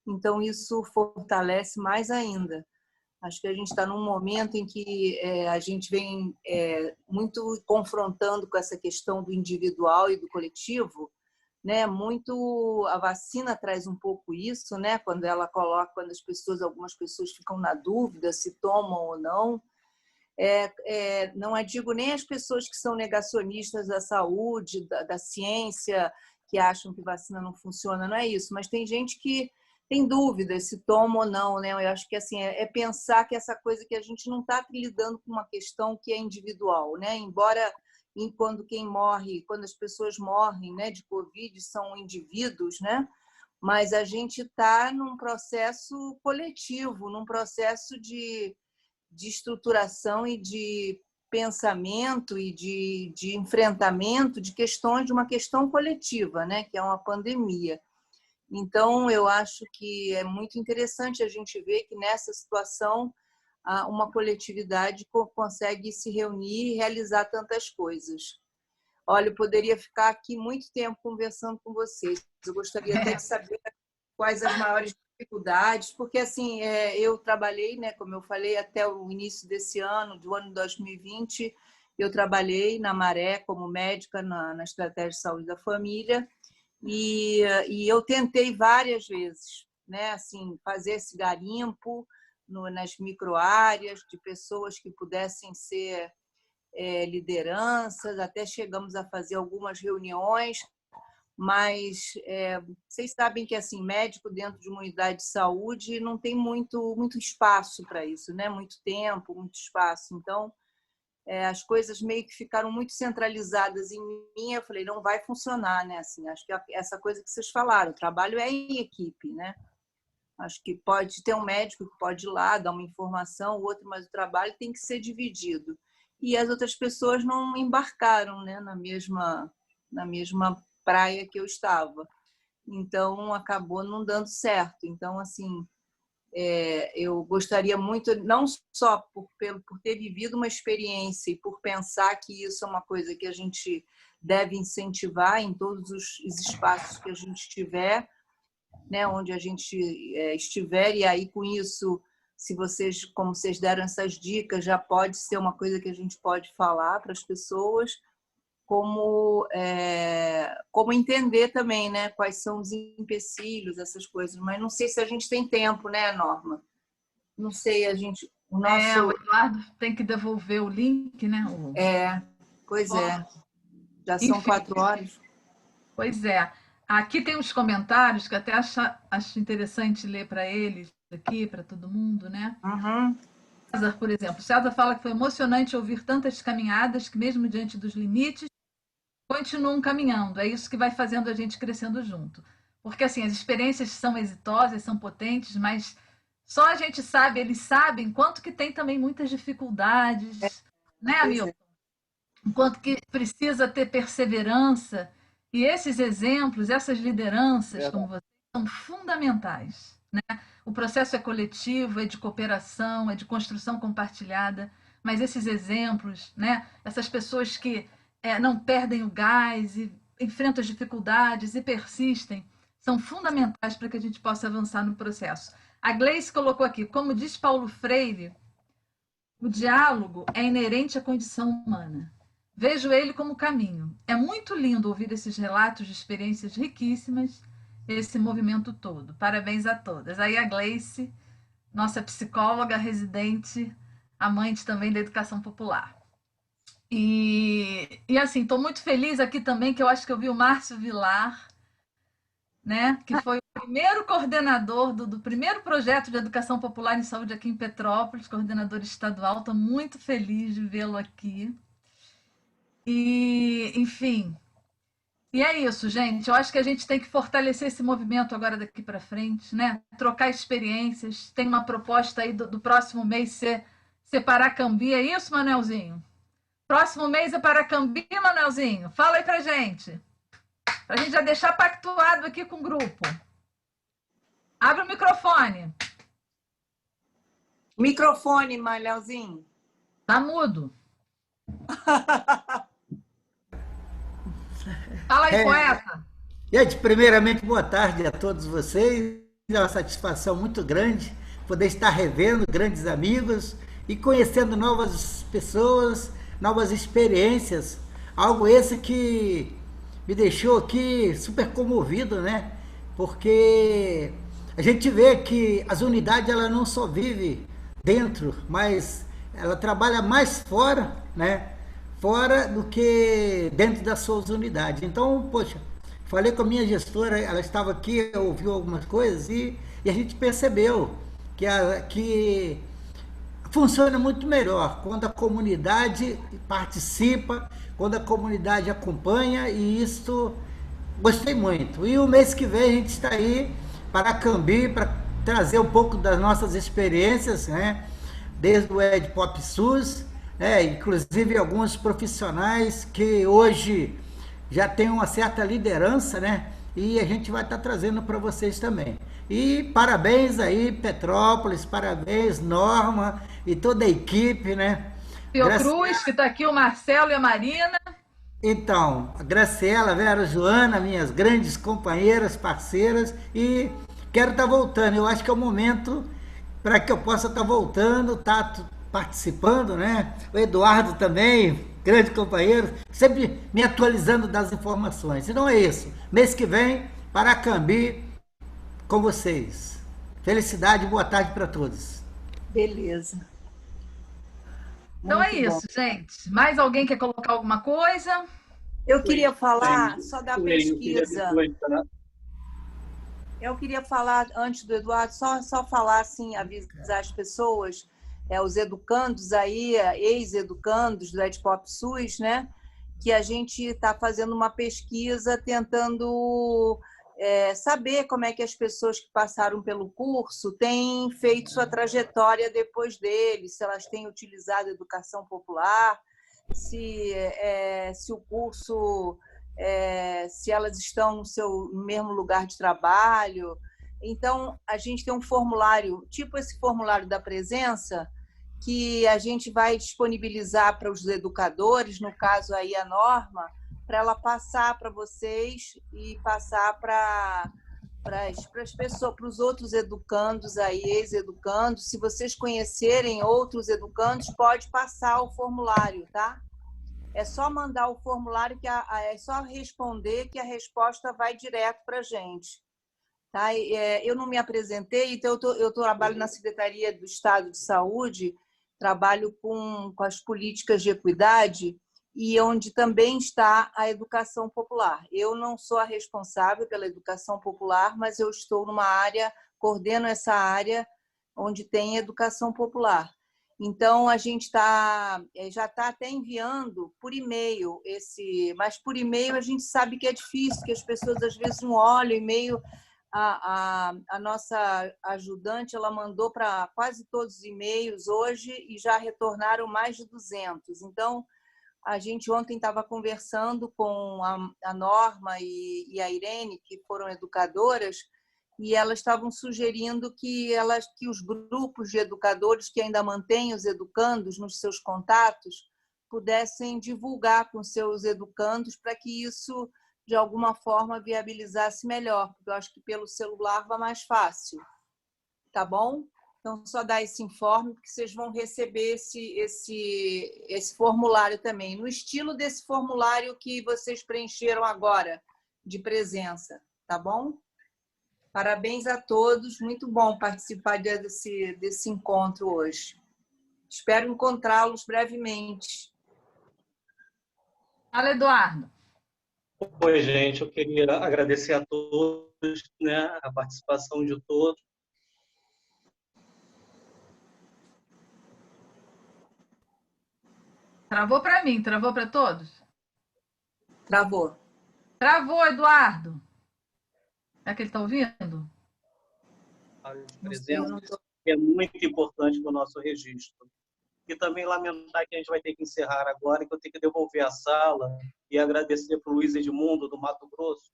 Então, isso fortalece mais ainda. Acho que a gente está num momento em que a gente vem muito confrontando com essa questão do individual e do coletivo, né? Muito a vacina traz um pouco isso, né? Quando ela coloca, quando algumas pessoas ficam na dúvida se tomam ou não. Não digo nem as pessoas que são negacionistas da saúde, da ciência, que acham que vacina não funciona, não é isso, mas tem gente que tem dúvidas se toma ou não, né? Eu acho que assim, pensar que essa coisa que a gente não está lidando com uma questão que é individual, né? Embora quando as pessoas morrem, né, de Covid, são indivíduos, né? Mas a gente está num processo coletivo, num processo de estruturação e de pensamento e de enfrentamento de uma questão coletiva, né, que é uma pandemia. Então, eu acho que é muito interessante a gente ver que nessa situação uma coletividade consegue se reunir e realizar tantas coisas. Olha, eu poderia ficar aqui muito tempo conversando com vocês. Eu gostaria até de saber quais as maiores dificuldades, porque assim, eu trabalhei, né, como eu falei, até o início desse ano, do ano 2020, eu trabalhei na Maré como médica na estratégia de saúde da família e eu tentei várias vezes, né, assim, fazer esse garimpo nas microáreas de pessoas que pudessem ser lideranças, até chegamos a fazer algumas reuniões, mas vocês sabem que assim, médico dentro de uma unidade de saúde não tem muito espaço para isso, né? Muito tempo, muito espaço. Então, as coisas meio que ficaram muito centralizadas em mim. Eu falei, não vai funcionar, né? Assim, acho que essa coisa que vocês falaram, o trabalho é em equipe, né? Acho que pode ter um médico que pode ir lá dar uma informação, o outro, mas o trabalho tem que ser dividido. E as outras pessoas não embarcaram, né, na mesma praia que eu estava. Então, acabou não dando certo. Então, assim, eu gostaria muito, não só por ter vivido uma experiência e por pensar que isso é uma coisa que a gente deve incentivar em todos os espaços que a gente tiver, né, onde a gente estiver, e aí com isso, como vocês deram essas dicas, já pode ser uma coisa que a gente pode falar para as pessoas, como entender também, né, quais são os empecilhos, essas coisas, mas não sei se a gente tem tempo, né, Norma? Não sei, o Eduardo tem que devolver o link, né? Pois é. Já são 4 horas. Pois é. Aqui tem uns comentários que até acho interessante ler para eles aqui, para todo mundo, né? Uhum. César, por exemplo. César fala que foi emocionante ouvir tantas caminhadas que, mesmo diante dos limites, continuam caminhando. É isso que vai fazendo a gente crescendo junto. Porque, assim, as experiências são exitosas, são potentes, mas só a gente sabe, eles sabem, quanto que tem também muitas dificuldades, né, Hamilton? Enquanto que precisa ter perseverança. E esses exemplos, essas lideranças, como vocês, são fundamentais, né? O processo é coletivo, é de cooperação, é de construção compartilhada, mas esses exemplos, né? Essas pessoas que não perdem o gás e enfrentam as dificuldades e persistem, são fundamentais para que a gente possa avançar no processo. A Gleice colocou aqui, como diz Paulo Freire, o diálogo é inerente à condição humana. Vejo ele como caminho. É muito lindo ouvir esses relatos de experiências riquíssimas, esse movimento todo. Parabéns a todas. Aí a Gleice, nossa psicóloga residente, amante também da educação popular. E assim, estou muito feliz aqui também, que eu acho que eu vi o Márcio Vilar, né? Que foi primeiro coordenador do primeiro projeto de educação popular em saúde aqui em Petrópolis, coordenador estadual. Estou muito feliz de vê-lo aqui. E, enfim, e é isso, gente. Eu acho que a gente tem que fortalecer esse movimento agora daqui para frente, né? Trocar experiências. Tem uma proposta aí do próximo mês ser Paracambi. É isso, Manuelzinho? Próximo mês é Paracambi, Manuelzinho? Fala aí pra gente. Pra gente já deixar pactuado aqui com o grupo. Abre o microfone. Microfone, Manuelzinho. Tá mudo. Fala aí, poeta. Gente, primeiramente, boa tarde a todos vocês. É uma satisfação muito grande poder estar revendo grandes amigos e conhecendo novas pessoas, novas experiências. Algo esse que me deixou aqui super comovido, né? Porque a gente vê que as unidades, ela não só vive dentro, mas ela trabalha mais fora, né? Fora do que dentro das suas unidades. Então, poxa, falei com a minha gestora, ela estava aqui, ouviu algumas coisas e a gente percebeu que funciona muito melhor quando a comunidade participa, quando a comunidade acompanha, e isso gostei muito. E o mês que vem a gente está aí para Cambi, para trazer um pouco das nossas experiências, né? Desde o EdPop SUS, inclusive alguns profissionais que hoje já têm uma certa liderança, né? E a gente vai estar trazendo para vocês também. E parabéns aí, Petrópolis, parabéns, Norma e toda a equipe, né? Fiocruz, que está aqui, o Marcelo e a Marina. Então, a Graciela, a Vera, a Joana, minhas grandes companheiras, parceiras, e quero estar voltando. Eu acho que é o momento para que eu possa estar voltando, estar participando, né? O Eduardo também, grande companheiro, sempre me atualizando das informações. Então é isso. Mês que vem, Paracambi, com vocês. Felicidade e boa tarde para todos. Beleza. Então é isso, gente. Mais alguém quer colocar alguma coisa? Eu queria falar só da pesquisa. Eu queria falar, antes do Eduardo, só falar assim, avisar as pessoas, os educandos aí, ex-educandos do EdPop SUS, né? Que a gente está fazendo uma pesquisa tentando saber como é que as pessoas que passaram pelo curso têm feito sua trajetória depois dele, se elas têm utilizado a educação popular, se o curso, se elas estão no seu mesmo lugar de trabalho. Então, a gente tem um formulário, tipo esse formulário da presença, que a gente vai disponibilizar para os educadores, no caso aí a Norma, para ela passar para vocês e passar para as pessoas, para os outros educandos aí, ex-educandos. Se vocês conhecerem outros educandos, pode passar o formulário, tá? É só mandar o formulário, é só responder que a resposta vai direto para a gente. Tá? Eu não me apresentei, então eu trabalho na Secretaria do Estado de Saúde, trabalho com as políticas de equidade, e onde também está a educação popular. Eu não sou a responsável pela educação popular, mas eu estou numa área, coordeno essa área onde tem educação popular. Então, a gente já está até enviando por e-mail mas por e-mail a gente sabe que é difícil, que as pessoas às vezes não olham o e-mail. A nossa ajudante, ela mandou para quase todos os e-mails hoje e já retornaram mais de 200. Então, a gente ontem estava conversando com a Norma e a Irene, que foram educadoras, e elas estavam sugerindo que os grupos de educadores que ainda mantêm os educandos nos seus contatos pudessem divulgar com seus educandos para que isso, de alguma forma, viabilizasse melhor, porque eu acho que pelo celular vai mais fácil. Tá bom? Então, só dar esse informe, porque vocês vão receber esse formulário também, no estilo desse formulário que vocês preencheram agora, de presença, tá bom? Parabéns a todos, muito bom participar desse encontro hoje. Espero encontrá-los brevemente. Fala, Eduardo. Oi, gente, eu queria agradecer a todos, né, a participação de todos. Travou para mim, travou para todos? Travou. Travou, Eduardo. É que ele está ouvindo? A presença é muito importante para o nosso registro. E também lamentar que a gente vai ter que encerrar agora, que eu tenho que devolver a sala e agradecer para o Luiz Edmundo, do Mato Grosso,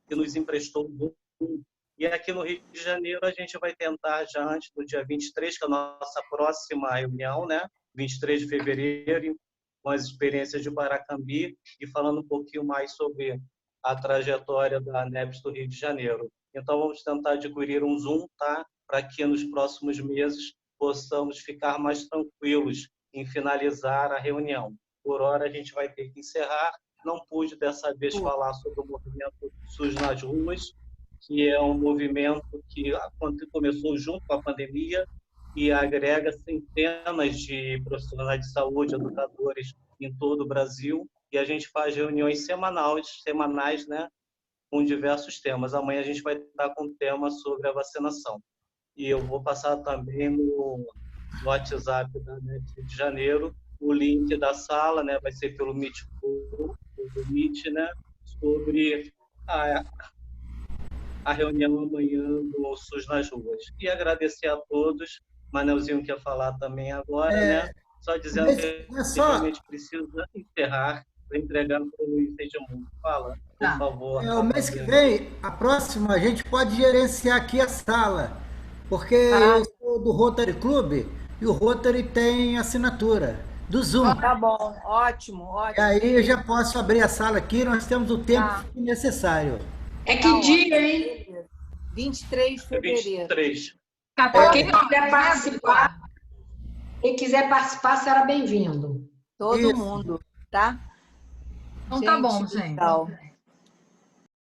que nos emprestou um Zoom. E aqui no Rio de Janeiro a gente vai tentar já antes do dia 23, que é a nossa próxima reunião, né? 23 de fevereiro, com as experiências de Paracambi e falando um pouquinho mais sobre a trajetória da ANEPS do Rio de Janeiro. Então vamos tentar adquirir um Zoom, tá? Para que nos próximos meses possamos ficar mais tranquilos em finalizar a reunião. Por hora, a gente vai ter que encerrar. Não pude, dessa vez, falar sobre o movimento SUS nas ruas, que é um movimento que começou junto com a pandemia e agrega centenas de profissionais de saúde, educadores em todo o Brasil. E a gente faz reuniões semanais, né, com diversos temas. Amanhã a gente vai estar com um tema sobre a vacinação. E eu vou passar também no WhatsApp da ANEPS Rio de Janeiro o link da sala, né? Vai ser pelo Meet, né? Sobre a reunião amanhã do SUS nas ruas. E agradecer a todos. Manelzinho quer falar também agora, né? Só dizendo que realmente precisa encerrar para entregar para o Luiz Edmundo. Fala, por favor. O mês que vem, a próxima, a gente pode gerenciar aqui a sala. Porque eu sou do Rotary Club e o Rotary tem assinatura do Zoom. Tá bom, ótimo, ótimo. E aí eu já posso abrir a sala aqui, nós temos o tempo necessário. É que dia, hein? 23 de fevereiro. 23. Quem quiser participar será bem-vindo. Todo mundo, tá? Então tá bom, gente. Tchau.